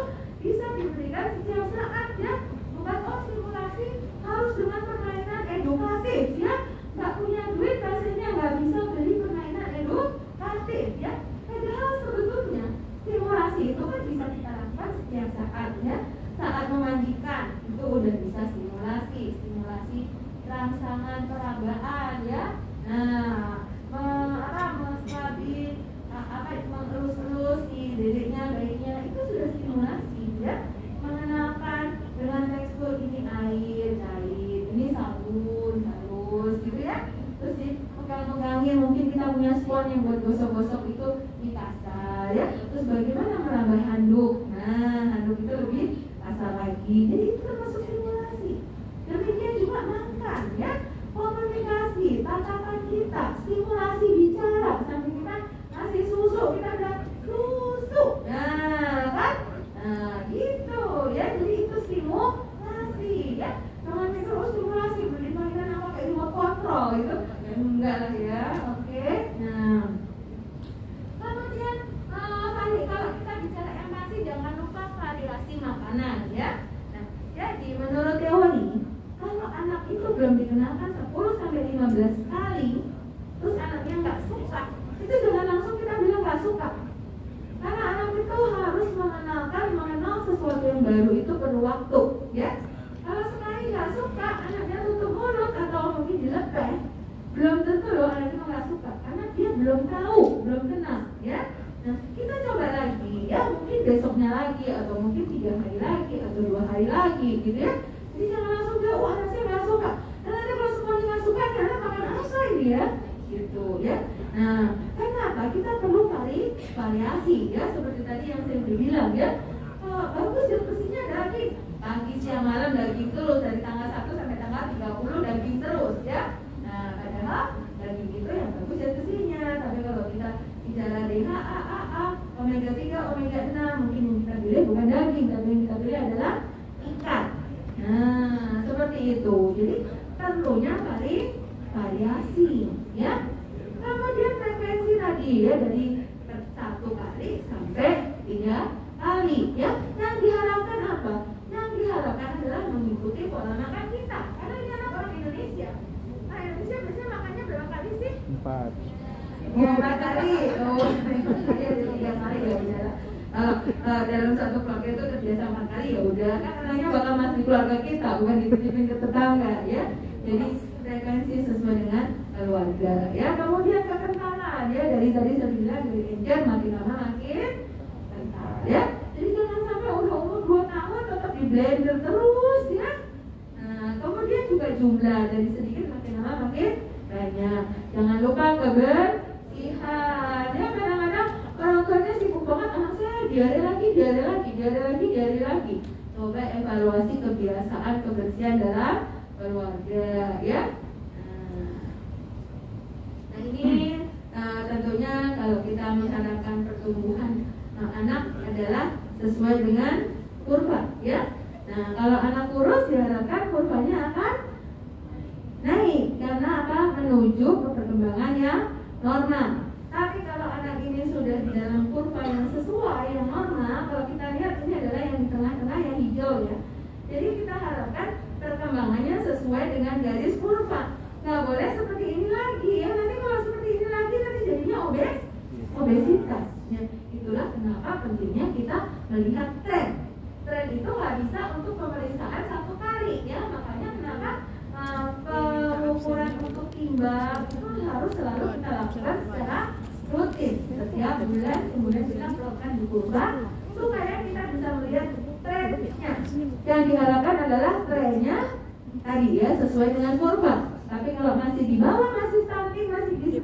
bisa diberikan setiap saat ya. Bukan stimulasi harus dengan permainan edukatif ya. Nggak punya duit pastinya nggak bisa beli permainan edukatif ya. Padahal sebetulnya stimulasi itu kan bisa kita lakukan setiap saat ya. Saat memandikan itu udah bisa stimulasi rangsangan peragaan ya. Nah, mengelus-elus si dedeknya, bayinya itu sudah stimulasi ya. Mengenalkan dengan tekstur ini air cair, ini sabun halus gitu ya. Terus pegang-pegangin, mungkin kita punya spons yang buat gosok-gosok itu dikasar ya. Terus bagaimana merambah handuk? Nah, handuk itu lebih kasar lagi. Jadi itu termasuk stimulasi. Demikian juga makan ya. Komunikasi, tatapan kita, stimulasi bicara. Sampai kita kasih susu, kita bilang susu. Nah, kan? Nah, gitu ya. Jadi itu stimulasi ya. Jangan mikir stimulasi beli mainan apa kayak remote control itu. Ya, enggak lah ya. Oke. Nah, kemudian kalau kita bicara empati, jangan lupa variasi makanan ya. Nah, jadi menurut teori, kalau anak itu belum dikenalkan 10-15 kali, terus anaknya nggak suka, itu jangan langsung kita bilang nggak suka. Karena anak itu harus mengenal sesuatu yang baru itu perlu waktu, ya. Kalau sekali nggak suka, anaknya tutup mulut atau mungkin dilepeh, belum tentu loh anak itu nggak suka, karena dia belum tahu, belum kenal, ya. Nah, kita coba lagi, ya, mungkin besoknya lagi, atau mungkin 3 hari lagi, atau 2 hari lagi, gitu ya. Jadi jangan langsung bilang, wah anaknya nggak suka. Karena nanti kalau semuanya nggak suka, karena makan apa ini ya, gitu ya. Nah, kenapa kita perlu variasi ya, seperti tadi yang saya udah bilang ya. Bagus diskusinya daging, pagi siang malam daging terus dari tanggal 1 sampai tanggal 30 daging terus ya. Nah, padahal daging itu yang bagus diskusinya. Tapi kalau kita bicara DHA, AA, omega 3, omega 6, mungkin yang kita pilih bukan daging, tapi yang kita pilih adalah ikan. Nah, seperti itu. Jadi perlunya variasi ya. Kemudian frekuensi tadi ya, dari 1 kali sampai 3 kali ya. Yang diharapkan apa? Yang diharapkan adalah mengikuti pola makan kita. Karena ini anak orang Indonesia. Nah, Indonesia biasanya makannya berapa kali sih? 4. Ya, 4 kali. Oh, ya 3 kali ya bicara. Dalam satu keluarga itu terbiasa 4 kali ya udah, kan anaknya bakal masuk di keluarga kita, bukan dititipin ke tetangga ya. Jadi frekuensi sesuai dengan keluarga ya. Kemudian kekentalan ya, dari tadi saya bilang dari encer makin lama makin kental ya. Jadi jangan sampai udah umur 2 tahun tetap di blender terus ya. Nah, kemudian juga jumlah dari sedikit makin lama makin banyak. Jangan lupa kebersihan ya. Kadang-kadang orang tuanya sibuk banget, anak saya diare lagi. Coba evaluasi kebiasaan kebersihan dalam keluarga ya. Nah ini tentunya kalau kita mengharapkan pertumbuhan anak adalah sesuai dengan kurva ya. Nah kalau anak kurus diharapkan kurvanya akan naik karena apa? Menuju ke perkembangan yang normal. Tapi kalau anak ini sudah di dalam kurva yang sesuai, yang normal, kalau kita lihat ini adalah yang di tengah-tengah yang hijau ya. Jadi kita harapkan perkembangannya sesuai dengan garis kurva. Nggak boleh seperti ini lagi ya. Nanti kalau seperti ini lagi nanti jadinya obesitas. Ya, itulah kenapa pentingnya kita melihat tren. Tren itu nggak bisa untuk pemeriksaan 1 kali ya. Makanya kenapa pengukuran untuk timbang itu harus selalu kita lakukan secara rutin setiap bulan. Kemudian kita melakukan di kurva supaya kita bisa melihat trennya. Yang diharapkan adalah trennya tadi ya sesuai dengan kurva. Tapi kalau masih di bawah, masih stunting, masih gizi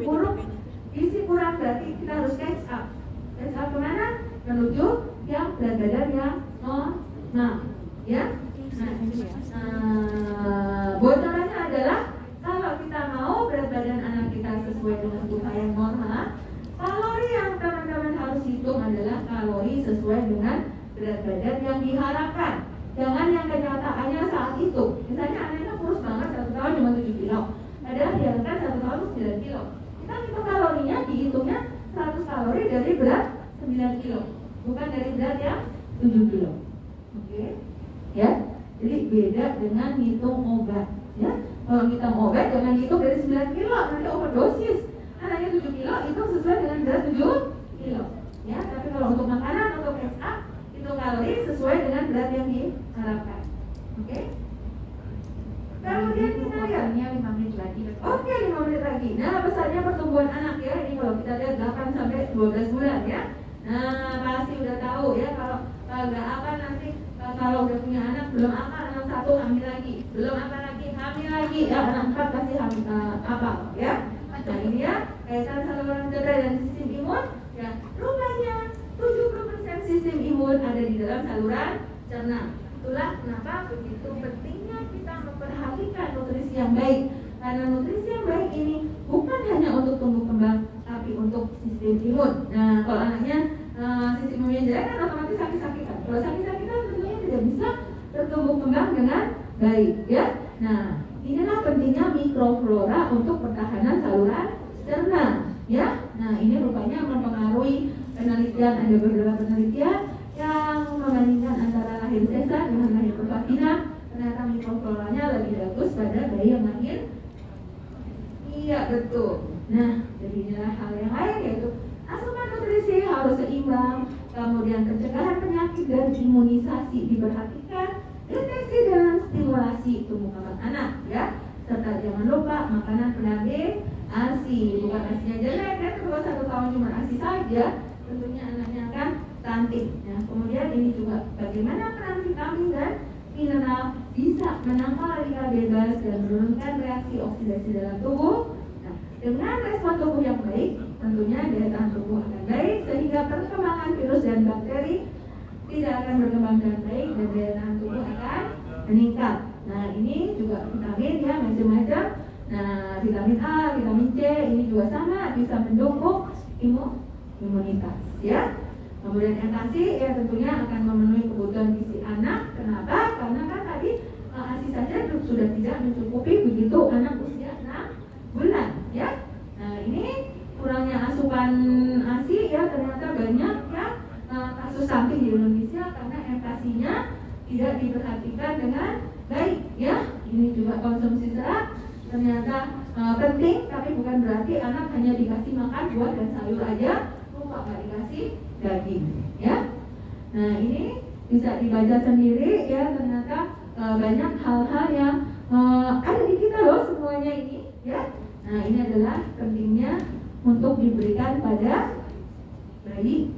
kurang, berarti kita harus catch up. Catch up kemana? Menuju yang berat badan yang normal ya. Nah, bocorannya adalah kalau kita mau berat sesuai dengan berat badan yang diharapkan. Jangan yang kenyataannya saat itu. Misalnya anaknya kurus banget, 1 tahun cuma 7 kilo. Padahal diharapkan 1 tahun 9 kilo. Kita hitung kalorinya, dihitungnya 100 kalori dari berat 9 kilo, bukan dari berat yang 7 kilo. Oke? Ya? Jadi beda dengan hitung obat. Ya? Kalau hitung obat jangan hitung dari 9 kilo, nanti overdosis. Anaknya 7 kilo itu sesuai dengan berat 7 kilo. Ya, tapi kalau untuk makanan atau PSA hitung kalori sesuai dengan berat yang diharapkan. Oke? Kemudian kita lihat 5 menit lagi. Oke, 5 menit lagi. Nah, pesannya pertumbuhan anak ya. Ini kalau kita lihat 8 sampai 12 bulan ya. Nah, pasti udah tahu ya kalau nggak akan nanti kalau udah punya anak belum akan anak 1 hamil lagi, belum akan lagi hamil lagi ya, anak 4 pasti hamil apa ya. Nah, ini ya kaitan saluran cerna dan sistem imun ya. Rupanya 70% sistem imun ada di dalam saluran cerna. Itulah kenapa begitu pentingnya kita memperhatikan nutrisi yang baik. Karena nutrisi yang baik ini bukan hanya untuk tumbuh kembang, tapi untuk sistem imun. Nah, kalau anaknya sistem imunnya jelek kan otomatis sakit-sakitan. Kalau sakit-sakitan tentunya tidak bisa bertumbuh kembang dengan baik, ya. Nah, inilah pentingnya mikroflora untuk pertahanan saluran cerna, ya. Nah, ini rupanya mempengaruhi penelitian. Ada beberapa penelitian yang membandingkan antara lahir sesar dengan lahir vagina. Ternyata mikrofloranya lebih bagus pada bayi yang lahir. Iya, betul. Nah, jadi inilah hal yang lain, yaitu asupan nutrisi harus seimbang, kemudian pencegahan penyakit dan imunisasi diperhatikan, deteksi dan stimulasi tumbuh kembang anak, ya. Serta jangan lupa makanan pendamping ASI, bukan ASInya jelek ya, kalau 1 tahun cuma ASI saja, tentunya anaknya akan stunting. Nah, kemudian ini juga bagaimana peran vitamin dan mineral bisa menangkal radikal bebas dan menurunkan reaksi oksidasi dalam tubuh. Nah, dengan respon tubuh yang baik, tentunya daya tahan tubuh akan baik sehingga perkembangan virus dan bakteri tidak akan berkembang dengan baik dan daya tahan tubuh akan meningkat. Nah, ini juga vitamin ya, macam-macam. Nah, vitamin A, vitamin C ini juga sama bisa mendukung imunitas, ya. Kemudian MKC ya tentunya akan memenuhi kebutuhan gizi anak. Kenapa? Karena kan tadi ASI saja sudah tidak mencukupi begitu anak usia 6 bulan, ya. Nah, ini kurangnya asupan ASI ya ternyata banyak ya kasus stunting di Indonesia karena MKC-nya tidak diperhatikan dengan baik, ya. Ini juga konsumsi serat ternyata penting, tapi bukan berarti anak hanya dikasih makan buah dan sayur aja, lupa nggak dikasih daging, ya. Nah, ini bisa dibaca sendiri ya, ternyata banyak hal-hal yang ada di kita loh semuanya ini, ya. Nah, ini adalah pentingnya untuk diberikan pada bayi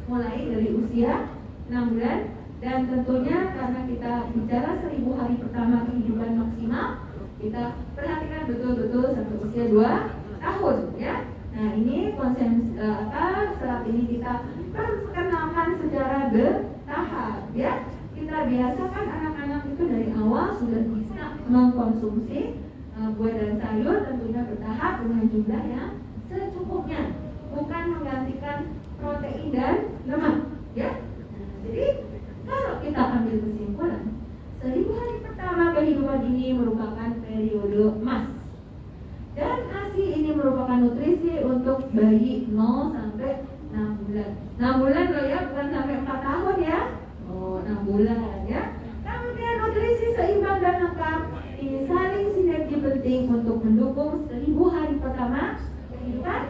mulai dari usia 6 bulan, dan tentunya karena kita bicara 1000 hari pertama kehidupan maksimal, kita perhatikan betul-betul sampai usia 2 tahun, ya. Nah, ini konsep serat ini kita perkenalkan secara bertahap, ya. Kita biasakan anak-anak itu dari awal sudah bisa mengkonsumsi buah dan sayur, tentunya bertahap dengan jumlah yang secukupnya, bukan menggantikan protein dan lemak, ya. Nah, jadi kalau kita ambil kesimpulan, 1000 hari pertama kehidupan ini merupakan periode emas. Dan ASI ini merupakan nutrisi untuk bayi 0 sampai 6 bulan. 6 bulan loh ya, bukan sampai 4 tahun ya. Oh, 6 bulan ya. Kemudian nutrisi seimbang dan lengkap ini saling sinergi penting untuk mendukung 1000 hari pertama kehidupan.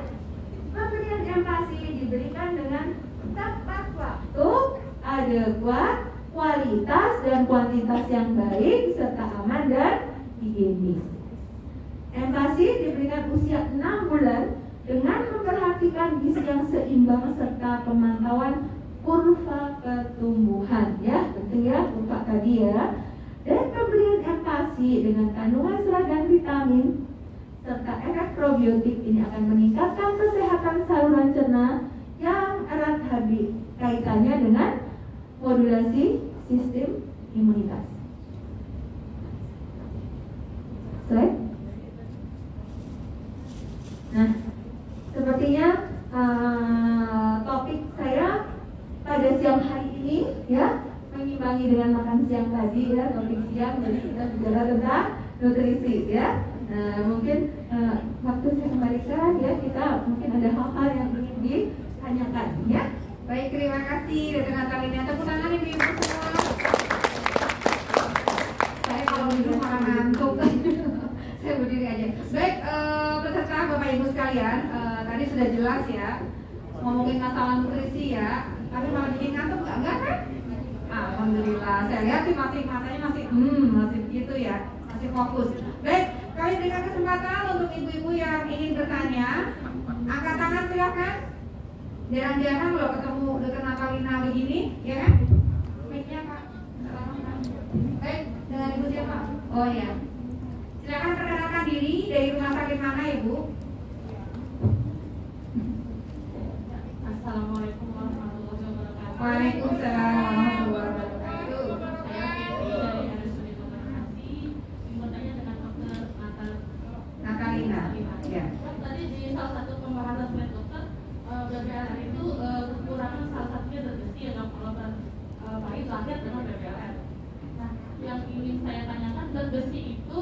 Pemberian MKC diberikan dengan tepat waktu, adekuat, kualitas dan kuantitas yang baik serta aman dan higienis. MKC diberikan usia 6 bulan dengan memperhatikan gizi yang seimbang serta pemantauan kurva pertumbuhan, ya, penting ya kurva tadi ya. Dan pemberian MKC dengan kandungan serat dan vitamin serta efek probiotik ini akan meningkatkan kesehatan saluran cerna yang erat kaitannya dengan modulasi sistem imunitas. Slide. Nah, sepertinya topik saya pada siang hari ini ya, mengimbangi dengan makan siang tadi ya, topik siang, jadi kita bicara tentang nutrisi ya. Nah, mungkin waktu saya kembalikan ya, kita mungkin ada hal-hal yang ingin ditanyakan ya. Baik, terima kasih dengan kalian. Tepuk tangan ibu-ibu semua. Saya kalau duduk malah ngantuk. Saya berdiri aja. Baik, peserta Bapak Ibu sekalian, tadi sudah jelas ya ngomongin masalah nutrisi ya. Tapi malah bikin ngantuk enggak kan? Alhamdulillah. Saya lihat sih matanya masih begitu ya, masih fokus. Baik, kami berikan kesempatan untuk ibu-ibu yang ingin bertanya. Angkat tangan silakan. Jarang-jarang loh ketemu dengan Natalina begini, ya kan? Mic-nya Pak. Baik, dengan ibu siapa? Oh ya. Silakan perkenalkan diri, dari rumah sakit mana Ibu? Assalamualaikum warahmatullahi wabarakatuh. Waalaikumsalam warahmatullahi wabarakatuh. Saya Fitri dari RSUD Kota Bekasi. Ingin bertanya dengan Dokter Natalina. Ya. Tadi di salah satu pembahasan oleh dokter, BBLR itu kekurangan salah satunya zat besi ya dok, kalau bayi lahir dengan BBLR. Nah, yang ingin saya tanyakan, zat besi itu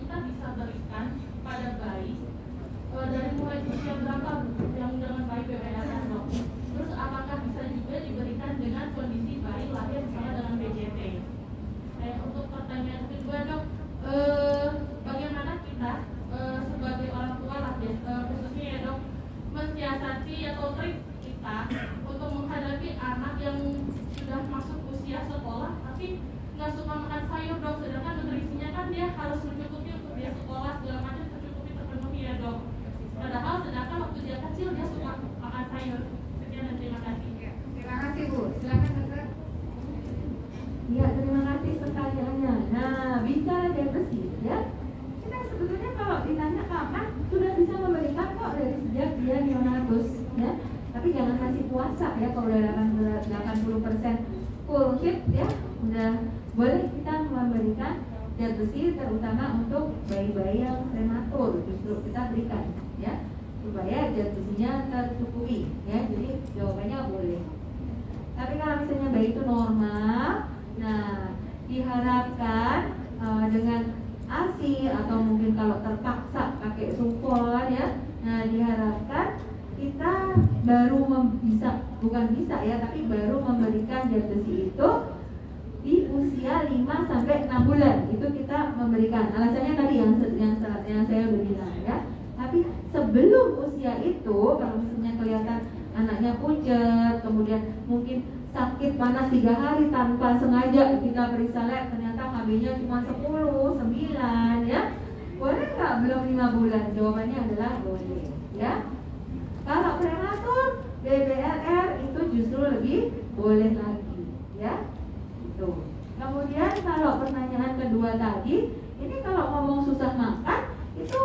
kita bisa berikan pada bayi dari mulai usia berapa yang dengan bayi BBLR dok? Terus apakah bisa juga diberikan dengan kondisi bayi lahir misalnya dengan BJT? Untuk pertanyaan kedua dok, bagaimana kita sebagai orang tua lah, khususnya ya dok, mensiasati atau trik kita untuk menghadapi anak yang sudah masuk usia sekolah tapi nggak suka makan sayur dok, sedangkan nutrisinya kan dia harus mencukupi untuk dia sekolah segala macam terpenuhi ya dok. Padahal sedangkan waktu dia kecil dia suka makan sayur. Sekian dan terima kasih. Terima kasih Bu. Silakan dokter. Ya, terima kasih pertanyaannya. Nah, bicara zat besi ya, kita sebetulnya kalau ditanya kapan sudah bisa memberikan kok dari sejak dia neonatus ya. Tapi jangan kasih puasa ya, kalau udah 80% full hit ya, udah boleh kita memberikan zat besi, terutama untuk bayi-bayi yang prematur justru kita berikan ya, supaya zat besinya tercukupi ya. Jadi jawabannya boleh. Tapi kalau misalnya bayi itu normal, nah diharapkan dengan ASI atau mungkin kalau terpaksa pakai supor ya, nah diharapkan kita baru tapi baru memberikan zat besi itu di usia 5 sampai 6 bulan. Itu kita memberikan. Alasannya tadi yang saya udah bilang ya. Tapi sebelum usia itu, kalau misalnya kelihatan anaknya pucat, kemudian mungkin sakit panas 3 hari tanpa sengaja kita periksa lab, ternyata HB-nya cuma 10, 9 ya. Boleh nggak belum 5 bulan? Jawabannya adalah boleh ya. Kalau prematur BBLR itu justru lebih boleh lagi ya. Itu. Kemudian kalau pertanyaan kedua tadi, ini kalau ngomong susah makan itu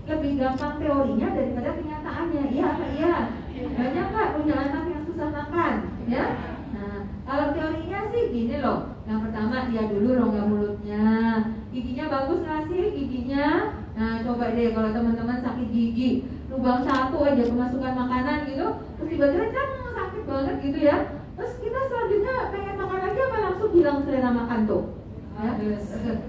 lebih gampang teorinya daripada kenyataannya. Iya apa iya? Banyak nggak punya anak yang susah makan ya? Nah, kalau teorinya sih gini loh. Yang pertama dia dulu rongga mulutnya, giginya bagus nggak sih giginya? Nah coba deh kalau teman-teman sakit gigi, lubang satu aja kemasukan makanan gitu, terus tiba-tiba sakit banget gitu ya. Terus kita selanjutnya pengen makan lagi apa langsung hilang selera makan tuh? Ya,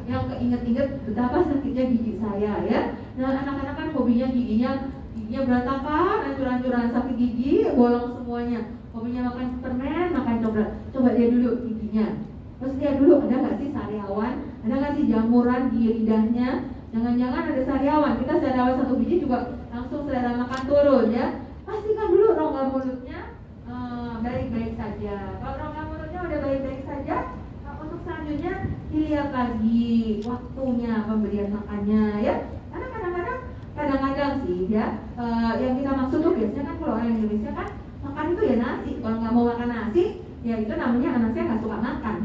yang keinget-inget betapa sakitnya gigi saya ya. Nah anak-anak kan hobinya giginya berantakan, hancur-hancuran, sakit gigi, bolong semuanya. Hobinya makan permen, makan coklat. Coba dia dulu giginya. Terus dia dulu ada nggak sih sariawan, ada nggak sih jamuran di lidahnya? Jangan-jangan ada sariawan. Kita sariawan 1 biji juga langsung selera makan turun ya. Pastikan dulu rongga mulutnya baik-baik saja. Kalau rongga mulutnya udah baik-baik saja, untuk selanjutnya dilihat lagi waktunya pemberian makannya ya. Karena kadang-kadang sih ya, yang kita maksud tuh biasanya kan kalau orang Indonesia kan makan itu ya nasi. Kalau nggak mau makan nasi, ya itu namanya anaknya nggak suka makan.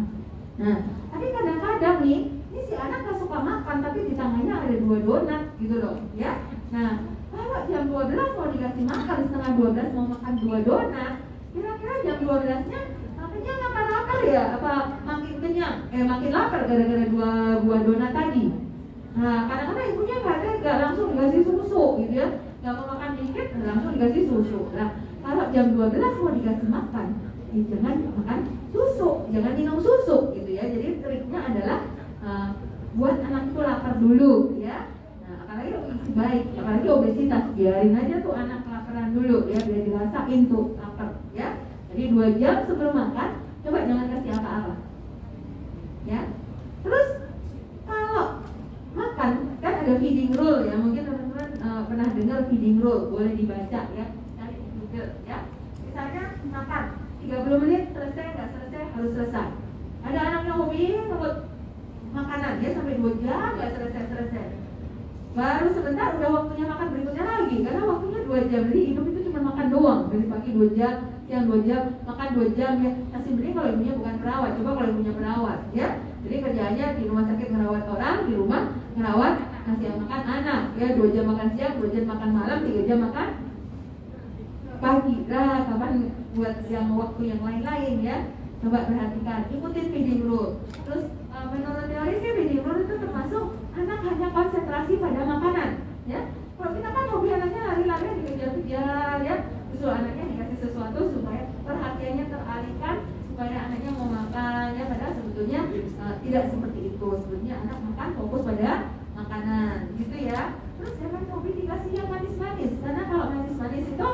Nah, tapi kadang-kadang nih, ini si anak nggak suka makan, tapi di tangannya ada 2 donat gitu loh ya. Nah, kalau jam 12 mau dikasih makan, setengah 12 mau makan 2 donat, kira-kira jam 12-nya makannya nggak lapar ya? Apa makin kenyang? Makin lapar gara-gara 2 buah donat tadi. Nah, kadang-kadang ibunya nggak langsung dikasih susu gitu ya, nggak mau makan dikit langsung dikasih susu. Nah, kalau jam 12 mau dikasih makan, jangan makan susu, jangan minum susu gitu ya. Jadi triknya adalah buat anak itu lapar dulu ya. Nah, apalagi isi baik, apalagi obesitas, biarin aja tuh anak kelaparan dulu ya, biar dirasain tuh lapar ya. Jadi 2 jam sebelum makan, coba jangan kasih apa-apa ya. Terus kalau makan kan ada feeding rule ya, mungkin teman-teman pernah dengar feeding rule, boleh dibaca ya, cari di Google ya. Misalnya makan 30 menit selesai, nggak selesai harus selesai. Ada anak yang hobi ngebut makanan dia sampai 2 jam nggak selesai. Baru sebentar udah waktunya makan berikutnya lagi, karena waktunya 2 jam. Jadi hidup itu cuma makan doang, dari pagi 2 jam, siang 2 jam, makan 2 jam ya. Masih mending kalau ibunya bukan perawat, coba kalau ibunya perawat ya. Jadi kerjaannya di rumah sakit ngerawat orang, di rumah ngerawat ngasih makan anak ya. 2 jam makan siang, 2 jam makan malam, 3 jam makan pagi. Nah, kapan buat yang waktu yang lain-lain ya. Coba perhatikan, ikutin feeding rule. Terus menurut teori sih feeding rule itu termasuk anak hanya konsentrasi pada makanan ya. Kalau kita kan hobi anaknya lari-lari dikejar-kejar ya, terus anaknya dikasih sesuatu supaya perhatiannya teralihkan, supaya anaknya mau makan ya. Padahal sebetulnya tidak seperti itu. Sebetulnya anak makan fokus pada makanan gitu ya. Terus jangan hobi dikasih yang manis-manis, karena kalau manis-manis itu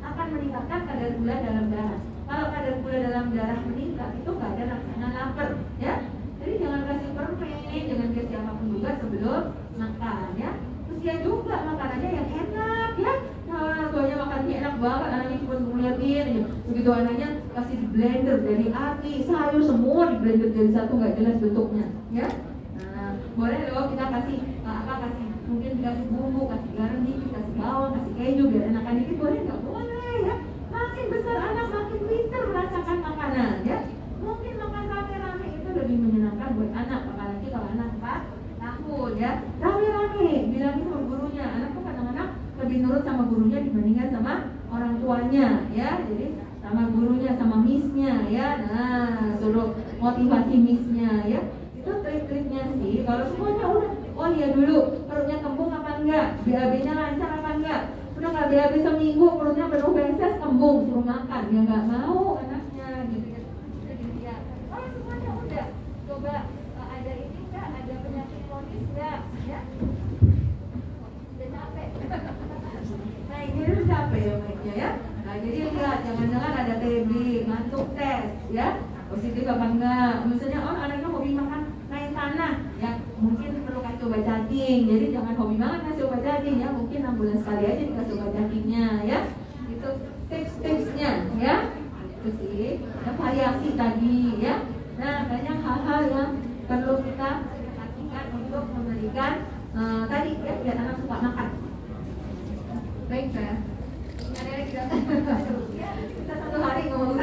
akan meningkatkan kadar gula dalam darah. Kalau kadar gula dalam darah meningkat itu nggak ada rasa lapar ya. Jadi jangan kasih permen, jangan kasih apapun juga sebelum makan ya. Terus ya juga makanannya yang enak ya. Nah, orang tuanya makannya enak banget, anaknya cuma ngeliatin aja. Begitu anaknya kasih di blender dari ati, sayur semua di blender jadi satu, nggak jelas bentuknya ya. Nah, boleh loh kita kasih kasih mungkin dikasih bumbu, kasih garam dikit, kasih bawang, kasih keju biar enakan dikit, boleh nggak? Boleh ya. Makin besar anak makin pintar merasakan makanan ya. Mungkin makan rame-rame itu lebih menyenangkan buat anak, apalagi kalau anak 4 tahun ya. Rame-rame, bilangin sama gurunya. Anak tuh kadang-kadang lebih nurut sama gurunya dibandingkan sama orang tuanya ya. Jadi sama gurunya, sama missnya ya. Nah, suruh motivasi missnya ya. Itu trik-triknya sih. Kalau semuanya udah, oh iya dulu perutnya kembung apa enggak, BAB-nya lancar apa enggak. Udah nggak BAB seminggu, perutnya penuh feses, kembung, suruh makan, ya nggak mau anaknya gitu ya. Kalau semuanya udah, coba ada ini enggak, ada penyakit kronis enggak, ya? Udah capek. Nah ini udah capek ya mainnya ya. Nah jadi lihat, jangan-jangan ada TB, ngantuk tes, ya, positif apa enggak. Misalnya anaknya hobi makan kain tanah, ya mungkin perlu kasih obat cacing. Jadi jangan hobi banget kasih obat cacing ya, mungkin 6 bulan sekali aja dikasih obat cacingnya ya. Itu tips-tipsnya ya. Itu sih, ada variasi tadi ya. Nah banyak hal-hal yang perlu kita perhatikan untuk memberikan tadi ya, biar anak suka makan. Baik ya. Ada lagi kita satu hari ngomong.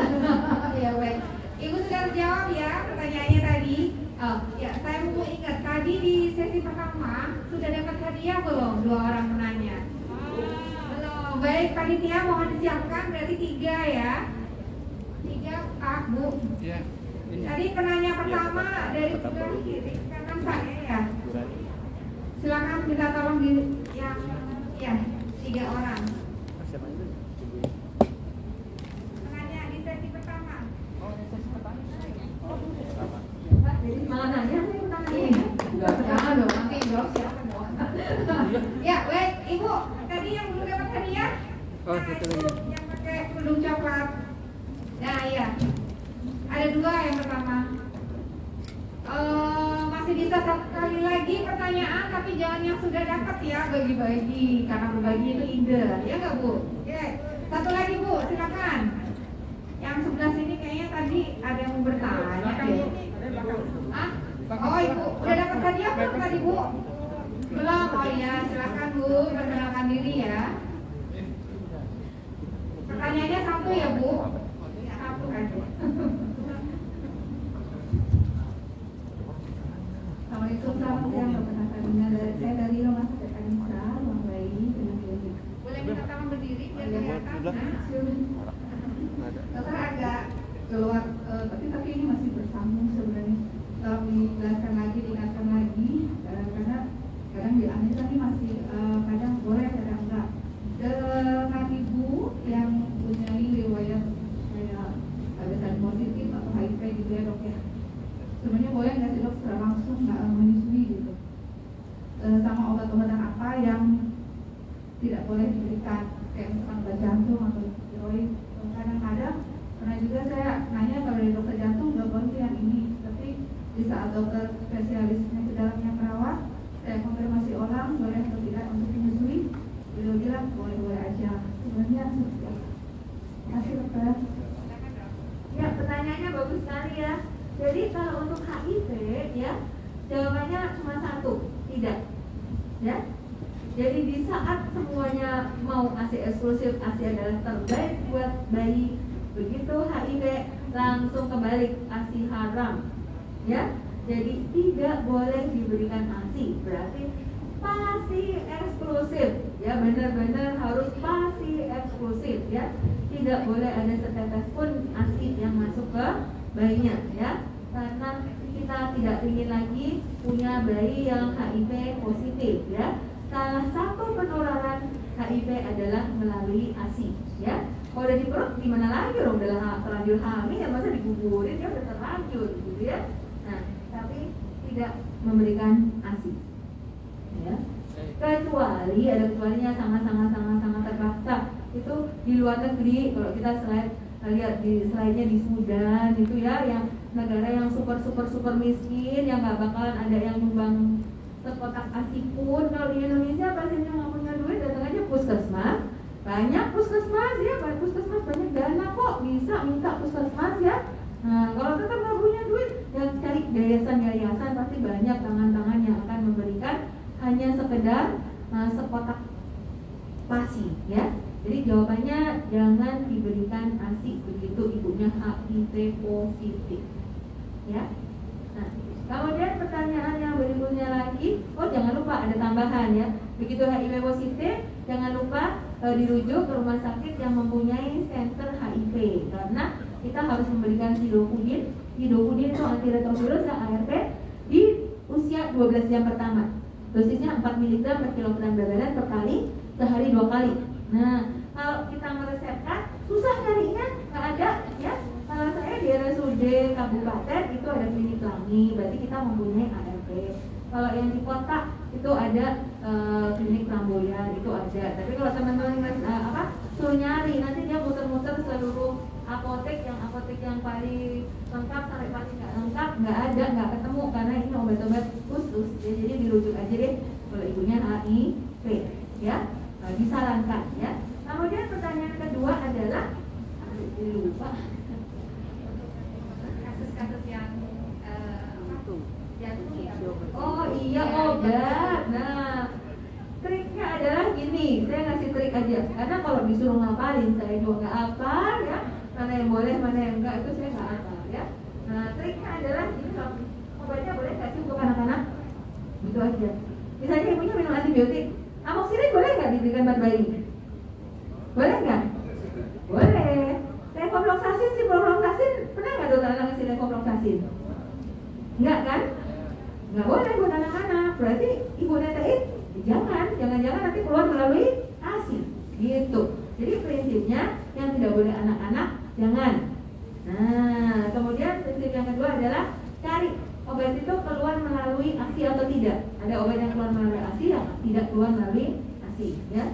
Ya baik. Ibu sudah menjawab ya pertanyaannya tadi. Oh ya, saya mau ingat tadi di sesi pertama sudah dapat hadiah belum 2 orang penanya? Belum. Baik, panitia mohon disiapkan berarti 3 ya. 3 Kak Bu. Iya. Tadi penanya pertama dari sebelah kiri kanan saya ya. Silakan minta tolong di yang ya 3 orang. Penanya di sesi pertama. Oh, di sesi pertama. Jadi malah nanya nih pertanyaannya. Enggak pertama dong, nanti jawab siapa dong. Ya, baik, Ibu. Tadi yang belum dapat hadiah. Nah, itu yang pakai kerudung coklat. Nah, iya. Ada 2 yang pertama. Masih bisa 1 kali lagi pertanyaan, tapi jangan yang sudah dapat ya, bagi-bagi. Karena berbagi itu ide, ya nggak Bu? Oke. 1 lagi Bu, silakan. Yang sebelah sini kayaknya tadi ada yang mau bertanya deh. Ah? Oh Ibu, udah dapat hadiah belum tadi Bu? Belum, oh iya, silakan Bu, perkenalkan diri ya. Pertanyaannya 1 ya Bu? Ya, 1 aja. Assalamualaikum, selamat siang Bapak Sabina. Saya dari Rumah Sakit Anissa, Ruang Bayi. Boleh minta tolong berdiri biar kelihatan. Dokter agak keluar, tapi ini masih bersambung sebenarnya. Tolong dijelaskan lagi, diingatkan lagi, karena kadang diambil tapi masih kadang boleh, kadang enggak. Dengan ibu yang punya riwayat kayak Pak. Ya, pertanyaannya bagus sekali ya. Jadi kalau untuk HIV ya, jawabannya cuma satu, tidak. Ya. Jadi di saat semuanya mau ASI eksklusif, ASI adalah terbaik buat bayi. Begitu HIV langsung kebalik, ASI haram. Ya. Jadi tidak boleh diberikan ASI, berarti PASI eksklusif. Ya, benar-benar harus PASI eksklusif ya. Tidak boleh ada setetes pun ASI yang masuk ke bayinya ya. Karena kita tidak ingin lagi punya bayi yang HIV positif ya. Salah satu penularan HIV adalah melalui ASI ya. Kalau udah di perut gimana lagi dong, udah terlanjur hamil ya, masa digugurin ya, udah terlanjur gitu ya. Nah, tapi tidak memberikan ASI ya. Kecuali ada kecualinya, sangat terpaksa. Itu di luar negeri, kalau kita lihat di slide-nya di Sudan itu ya, yang negara yang super miskin, yang nggak bakalan ada yang nyumbang sekotak ASI pun. Kalau di Indonesia pasiennya nggak punya duit, datang aja puskesmas. Banyak puskesmas ya, puskesmas banyak dana kok, bisa minta puskesmas ya. Nah, kalau tetap nggak punya duit, ya cari yayasan pasti banyak tangan-tangan yang akan memberikan hanya sekedar sekotak PASI ya. Jadi jawabannya jangan diberikan ASI begitu ibunya HIV positif ya. Nah, kemudian pertanyaan yang berikutnya lagi, jangan lupa ada tambahan ya. Begitu HIV positif, jangan lupa dirujuk ke rumah sakit yang mempunyai center HIV, karena kita harus memberikan sidofudin. Sidofudin itu antiretrovirus dan ARV di usia 12 jam pertama. Dosisnya 4 mg per kilogram berat badan per kali, sehari 2 kali. Nah, kalau kita meresepkan, susah carinya, nggak ada ya. Kalau saya di RSUD Kabupaten itu ada klinik Langi, berarti kita mempunyai ARV. Kalau yang di kota itu ada klinik Lamboyan, itu ada. Tapi kalau teman-teman suruh nyari, nanti dia muter-muter seluruh apotek yang paling lengkap sampai paling nggak lengkap, nggak ada, nggak ketemu, karena ini obat-obat khusus ya. Jadi dirujuk aja deh kalau ibunya HIV ya, disarankan ya. Kemudian pertanyaan kedua adalah, lupa, kasus-kasus yang oh iya, obat. Nah, triknya adalah gini, saya ngasih trik aja, karena kalau disuruh ngapalin saya juga nggak hafal ya, mana yang boleh mana yang enggak itu saya nggak hafal ya. Nah, triknya adalah gini, obatnya boleh nggak sih untuk anak-anak? Gitu aja. Misalnya ibunya minum antibiotik, amoxicillin boleh nggak diberikan buat bayi? Boleh nggak? Boleh. Levofloxacin, ciprofloxacin, pernah nggak dokter anak ngasih levofloxacin? Enggak kan? Nggak boleh buat anak-anak. Berarti ibu netain jangan nanti keluar melalui ASI gitu. Jadi prinsipnya yang tidak boleh anak-anak jangan. Nah, kemudian prinsip yang kedua adalah cari obat itu keluar melalui ASI atau tidak. Ada obat yang keluar melalui ASI, yang tidak keluar melalui ASI ya.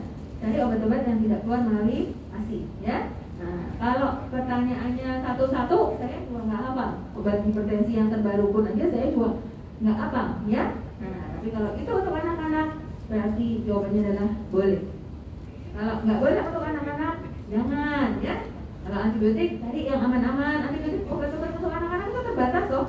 Cari obat-obat yang tidak keluar melalui ASI ya. Nah, kalau pertanyaannya satu-satu saya juga nggak hafal. Obat hipertensi yang terbaru pun aja saya juga nggak hafal ya. Nah, tapi kalau itu untuk anak-anak berarti jawabannya adalah boleh. Kalau nggak boleh untuk anak-anak jangan ya. Kalau antibiotik tadi yang aman-aman, antibiotik obat-obat untuk anak-anak itu terbatas loh.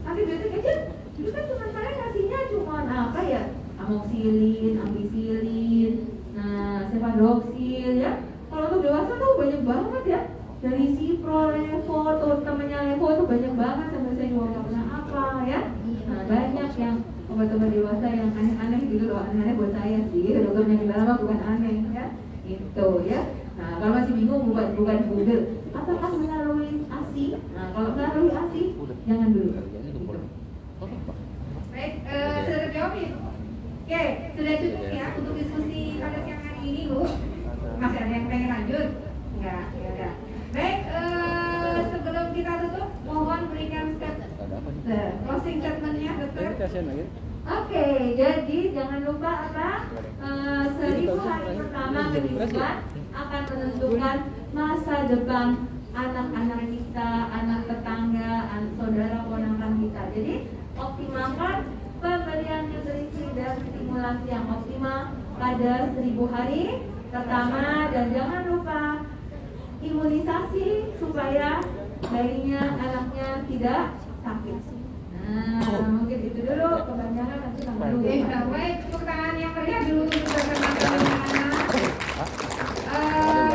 Antibiotik aja itu kan cuma saya ngasihnya cuma apa ya, amoxicillin, ampicillin, nah cefadroxil ya. Kalau untuk dewasa tuh banyak banget ya, dari Cipro, Levo, tuh temennya Levo tuh banyak banget, sampai saya juga nggak pernah apa ya. Nah, banyak yang obat-obat dewasa yang aneh-aneh gitu loh, aneh-aneh buat saya sih, dokter penyakit dalam bukan aneh ya, itu ya. Nah, kalau masih bingung bukan Google, apakah melalui ASI? Nah, kalau melalui ASI jangan dulu. baik, sudah terjawab nih. Oke, sudah cukup ya untuk diskusi pada siang hari ini, Bu. Masih ada yang pengen lanjut? Enggak, ya udah. Baik, sebelum kita tutup, mohon berikan closing statement-nya, dokter. Oke, jadi jangan lupa apa 1000 hari pertama kehidupan akan menentukan masa depan anak-anak kita, anak tetangga, saudara ponakan kita. Jadi optimalkan pemberian nutrisi dan stimulasi yang optimal pada 1000 hari pertama, dan jangan lupa imunisasi supaya bayinya, anaknya tidak sakit. Nah, mungkin itu dulu, kebanyakan nanti tambah dulu. Baik, tepuk tangan yang meriah dulu untuk teman-teman.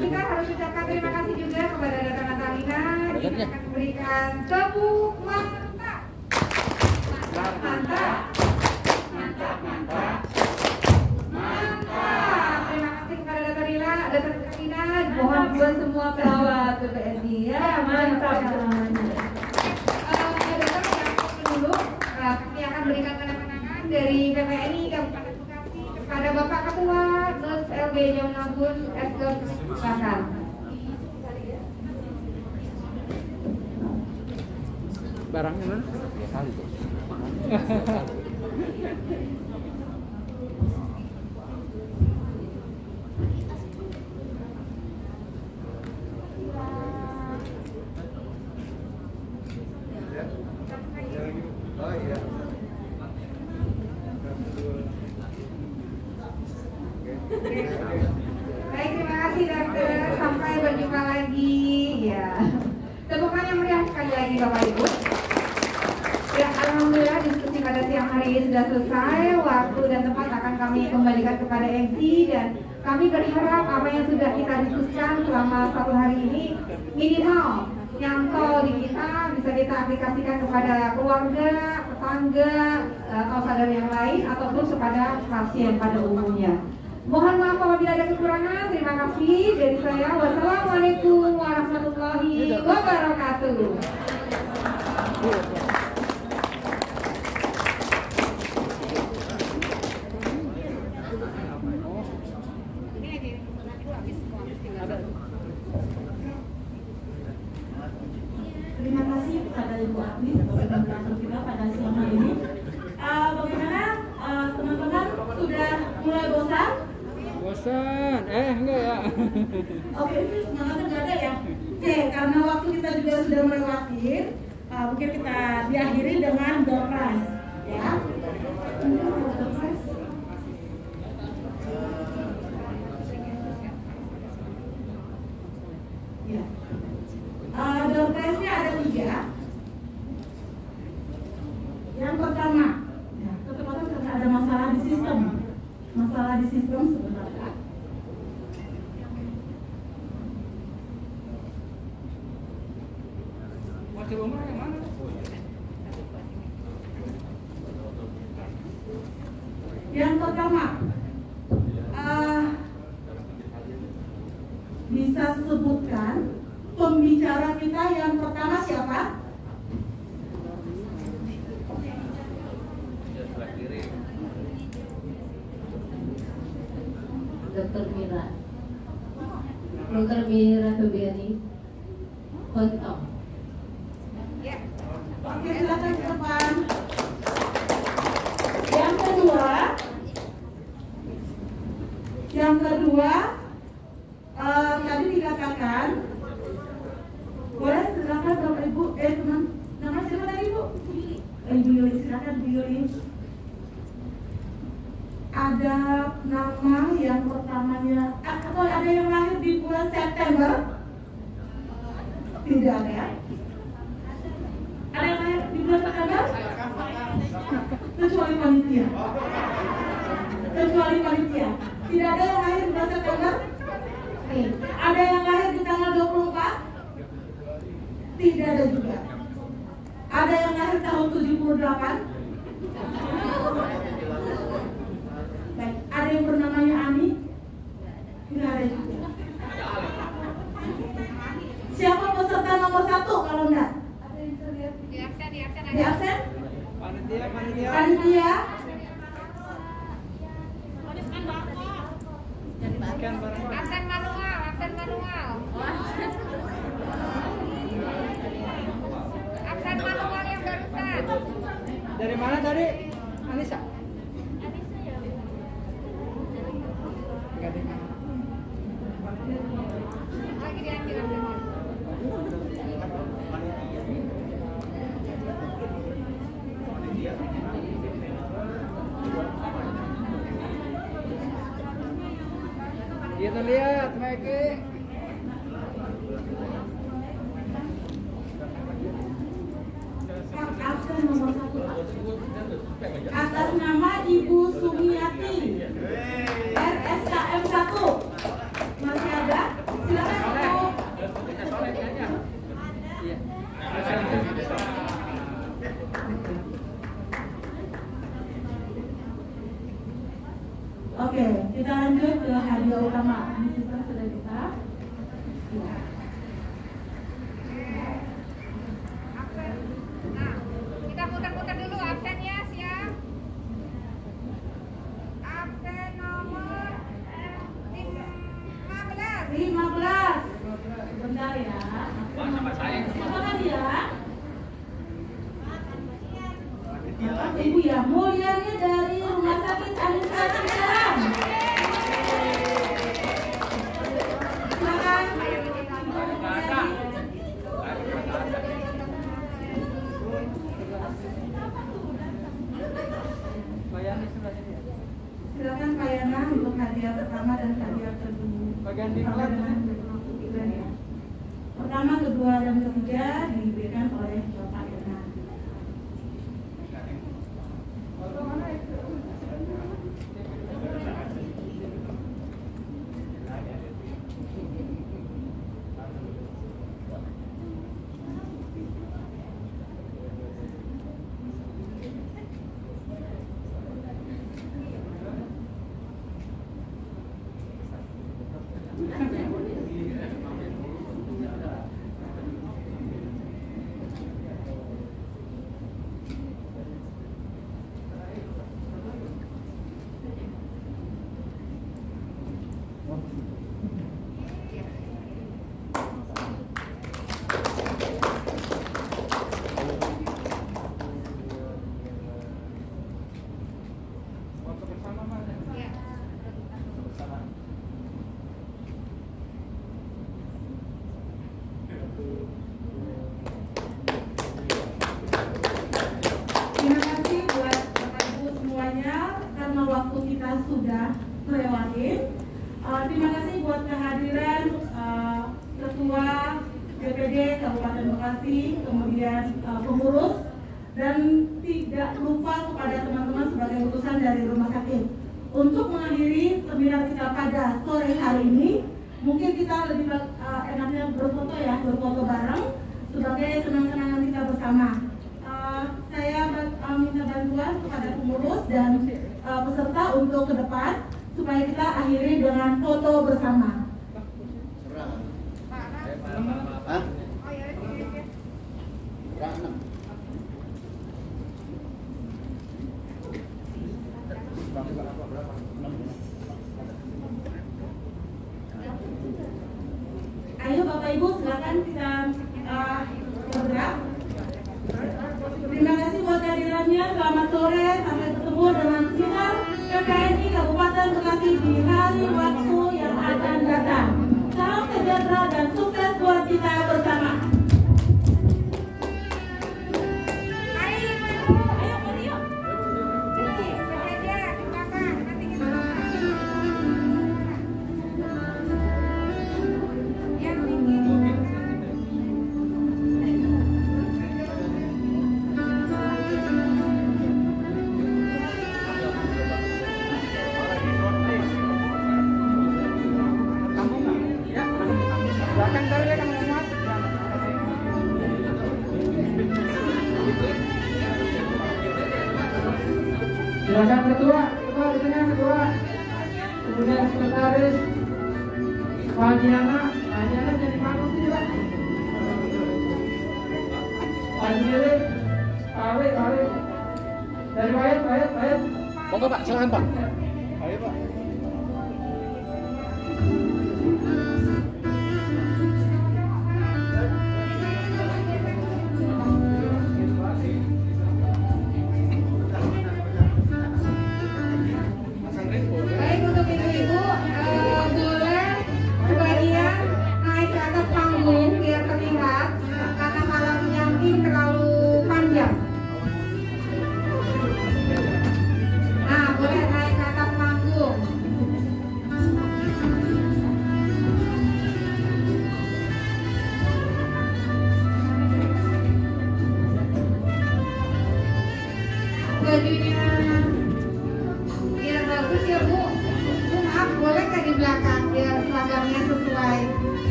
Kita harus ucapkan terima kasih juga kepada Dr. Natalina. Kita akan memberikan tepuk mantap. Mantap. Mantap, mantap. Mantap. Terima kasih kepada Dr. Lila, Dr. Natalina. Mohon buat semua perawat PPNI ya, mantap. Dulu kami akan berikan tanda tangan dari PPNI Kabupaten Bekasi kepada Bapak Ketua Nus LB Jaunabun Eskem Silakan. Barangnya mana? Kali tuh. Oh iya. Baik, terima kasih dokter. Sampai berjumpa lagi. Ya. Tepukan yang meriah sekali lagi Bapak Ibu. Ya, alhamdulillah diskusi pada siang hari ini sudah selesai. Waktu dan tempat akan kami kembalikan kepada MC dan kami berharap apa yang sudah kita diskusikan selama 1 hari ini minimal nyantol di kita bisa kita aplikasikan kepada keluarga, tetangga, atau saudara yang lain ataupun kepada pasien pada umumnya. Mohon maaf apabila ada kekurangan. Terima kasih dari saya. Wassalamualaikum warahmatullahi wabarakatuh. Terima kasih kepada Ibu Agni sebagai kita pada siang hari ini. Bagaimana teman-teman sudah mulai bosan? Bosan? Enggak ya. Oke, semangatnya nggak ada ya. Oke, karena waktu kita juga sudah melewati, mungkin kita diakhiri dengan door prize, ya. Ya. Door prize-nya ada 3. Yang pertama, ya, ketepatan karena ada masalah di sistem. Masalah di sistem sebenarnya. Wakil umur yang mana? Yang pertama, bisa sebutkan pembicara kita yang pertama siapa? Dr. Mira. Dr. Mira Febriani. Kontok. Oke, silakan ke depan. Yang kedua, tadi dikatakan, boleh silakan Bapak Ibu, teman, nama siapa tadi Ibu? Ibu Yuli, silakan Bu Yuli. Ada nama yang pertamanya, atau ada yang lahir di bulan September? Tidak ada ya? Ada yang lahir di bulan September? Kecuali panitia. Tidak ada yang lahir di bulan September? Ada yang lahir di tanggal 24? Tidak ada juga. Ada yang lahir tahun 78? Baik, ada yang bernamanya Ani? Tidak ada juga. Siapa peserta nomor 1 kalau enggak? Di absen? Panitia? Absen manual. Absen manual yang barusan. Dari mana tadi? Anissa? Lagi diambil absennya. Kita lihat, Mike. Iya. Oke, kita lanjut ke hadiah utama. Ini kita sudah bisa. Ya. Nah, kita putar-putar dulu absennya, siap. Absen nomor 15. 15. Bentar ya. Siapa dia? Bapak Ibu ya, mulianya dari Rumah Sakit Anissa Cikarang. Silakan. Silakan Pak Yana untuk hadiah pertama dan hadiah kedua. Bagian di kelas. Pertama, kedua, dan ketiga diberikan oleh Bapak Yana. Terima kasih buat Bapak Ibu semuanya, karena waktu kita sudah melewati. Terima kasih buat kehadiran Ketua DPD Kabupaten Bekasi, kemudian pengurus, dan tidak lupa kepada teman-teman sebagai utusan dari rumah sakit. Untuk mengakhiri seminar kita pada sore hari ini, mungkin kita lebih enaknya berfoto ya, berfoto bareng sebagai kenang-kenangan kita bersama. Saya minta bantuan kepada pengurus dan peserta untuk ke depan supaya kita akhiri dengan foto bersama. Ayo Bapak Ibu, silakan kita bergerak. Terima kasih buat kehadirannya. Selamat sore, sampai ketemu dengan seminar PPNI Kabupaten Bekasi di hari waktu yang akan datang. Salam sejahtera dan sukses buat kita bersama. Silakan ketua di tengah ketua. Kemudian sekretaris Pak Diana jadi manusia lah. Pak Diri, Pak dari Bayat. Monggo Pak, silakan Pak. Ayo Pak. Baik, untuk ibu-ibu boleh sebagian naik ke atas panggung biar terlihat karena malamnya ini terlalu panjang. Nah, boleh naik ke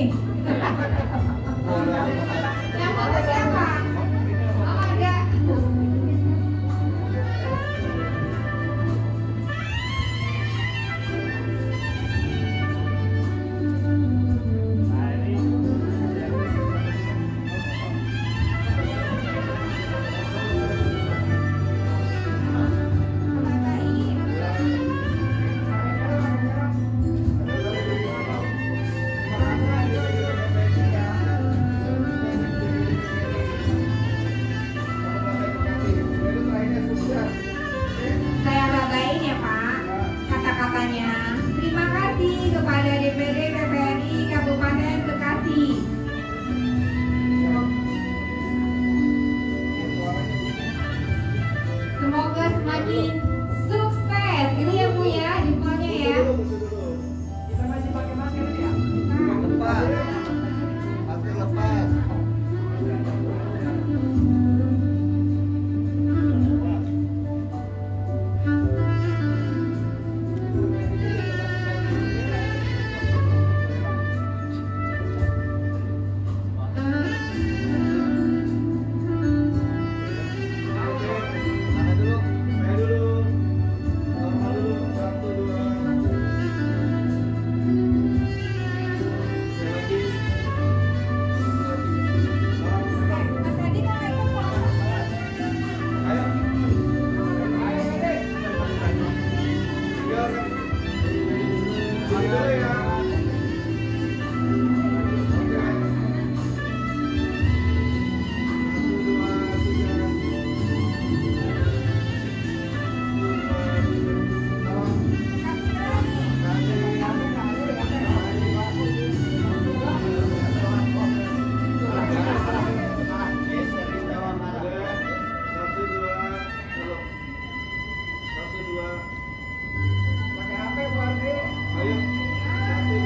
nih. Yang foto siapa? Oh ada. Saya babain ya Pak kata-katanya. Terima kasih kepada DPD PPNI Kabupaten Bekasi. Semoga semakin sukses. Ini ya Bu ya, jempolnya ya. Kita masih pakai masker ya? Lepas. Masker lepas. Mana dulu? Saya dulu. Normal dulu. 1, 2. Sekali lagi. Mas Adi kalau ikut pulang. Ayo. Ayo, Dek. Tiga, kan? Mari dulu ya. Oke. 1, 2. Pakai HP Bu Andi. Ayo. 1, 2.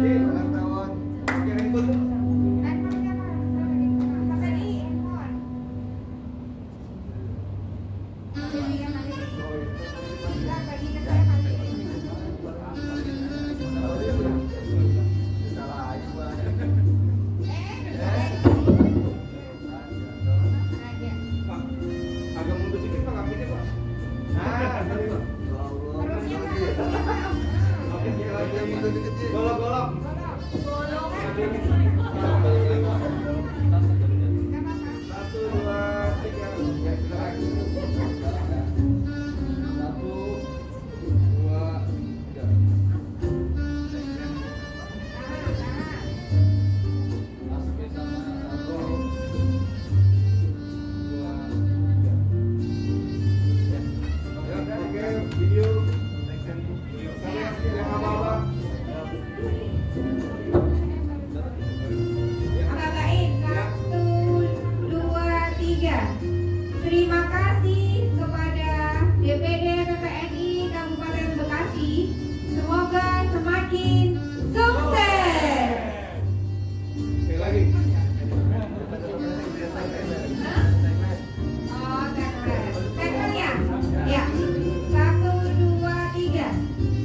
Ulang tahun. Pakai handphone tuh. Mas Adi, handphone. Enggak, bagi ke saya kasih. Salah aja, Bang. Pak, agak mundur dikit Pak, kakinya Pak. Nah, tadi Pak. Oke, sekali lagi. Golok-golok. Satu, dua, tiga. Ya, silakan. 1, 2, 3. Masukin sama 1, 2, 3. Ya, oke, video. Yang apa-apa. Babain 1, 2, 3. Terima kasih kepada DPD PPNI Kabupaten Bekasi. Semoga semakin sukses. Sekali lagi. Oh, tagline. Tagline ya? Ya. 1, 2, 3.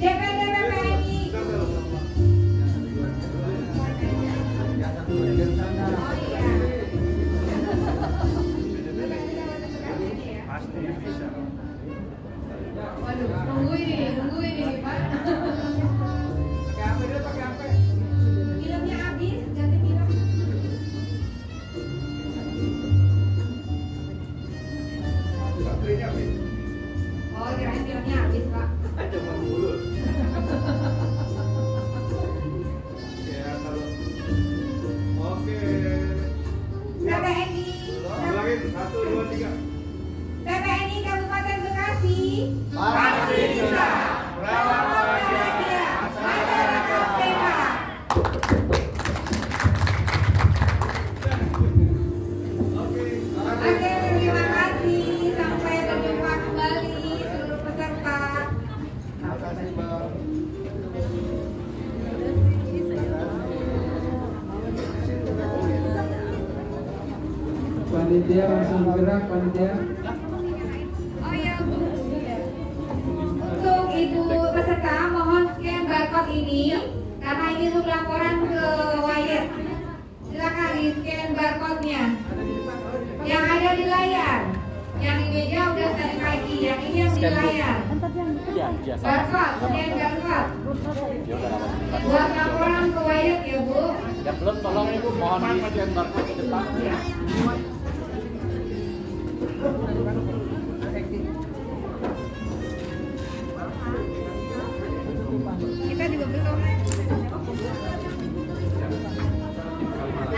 DPD PPNI. Oh iya. Pasti bisa. Waduh, nungguin ini Pak. Pakai HP dulu, pakai HP. Filmnya habis, ganti film. Baterainya habis. Oh, kirain filmnya habis, Pak. Cuma mulut. Ya, kalau. Oke. PPNI. Ulangin 1, 2, 3. PPNI Kabupaten Bekasi. Pasti bisa. Rawat Bahagia. Masyarakat sehat. Oke. Oke, terima kasih. Sampai berjumpa kembali seluruh peserta. Makasih, Bang. Panitia langsung gerak, panitia. Oh ya, Bu. Untuk ibu peserta mohon scan barcode ini. ini karena ini untuk laporan ke Wayet. Silakan di scan barcode-nya. Yang ada di layar. Yang di meja udah tadi pagi, yang ini yang di layar. Barcode, scan barcode. Buat laporan ke Wayet ya Bu. Yang belum tolong Ibu mohon di scan barcode di depan. Ya.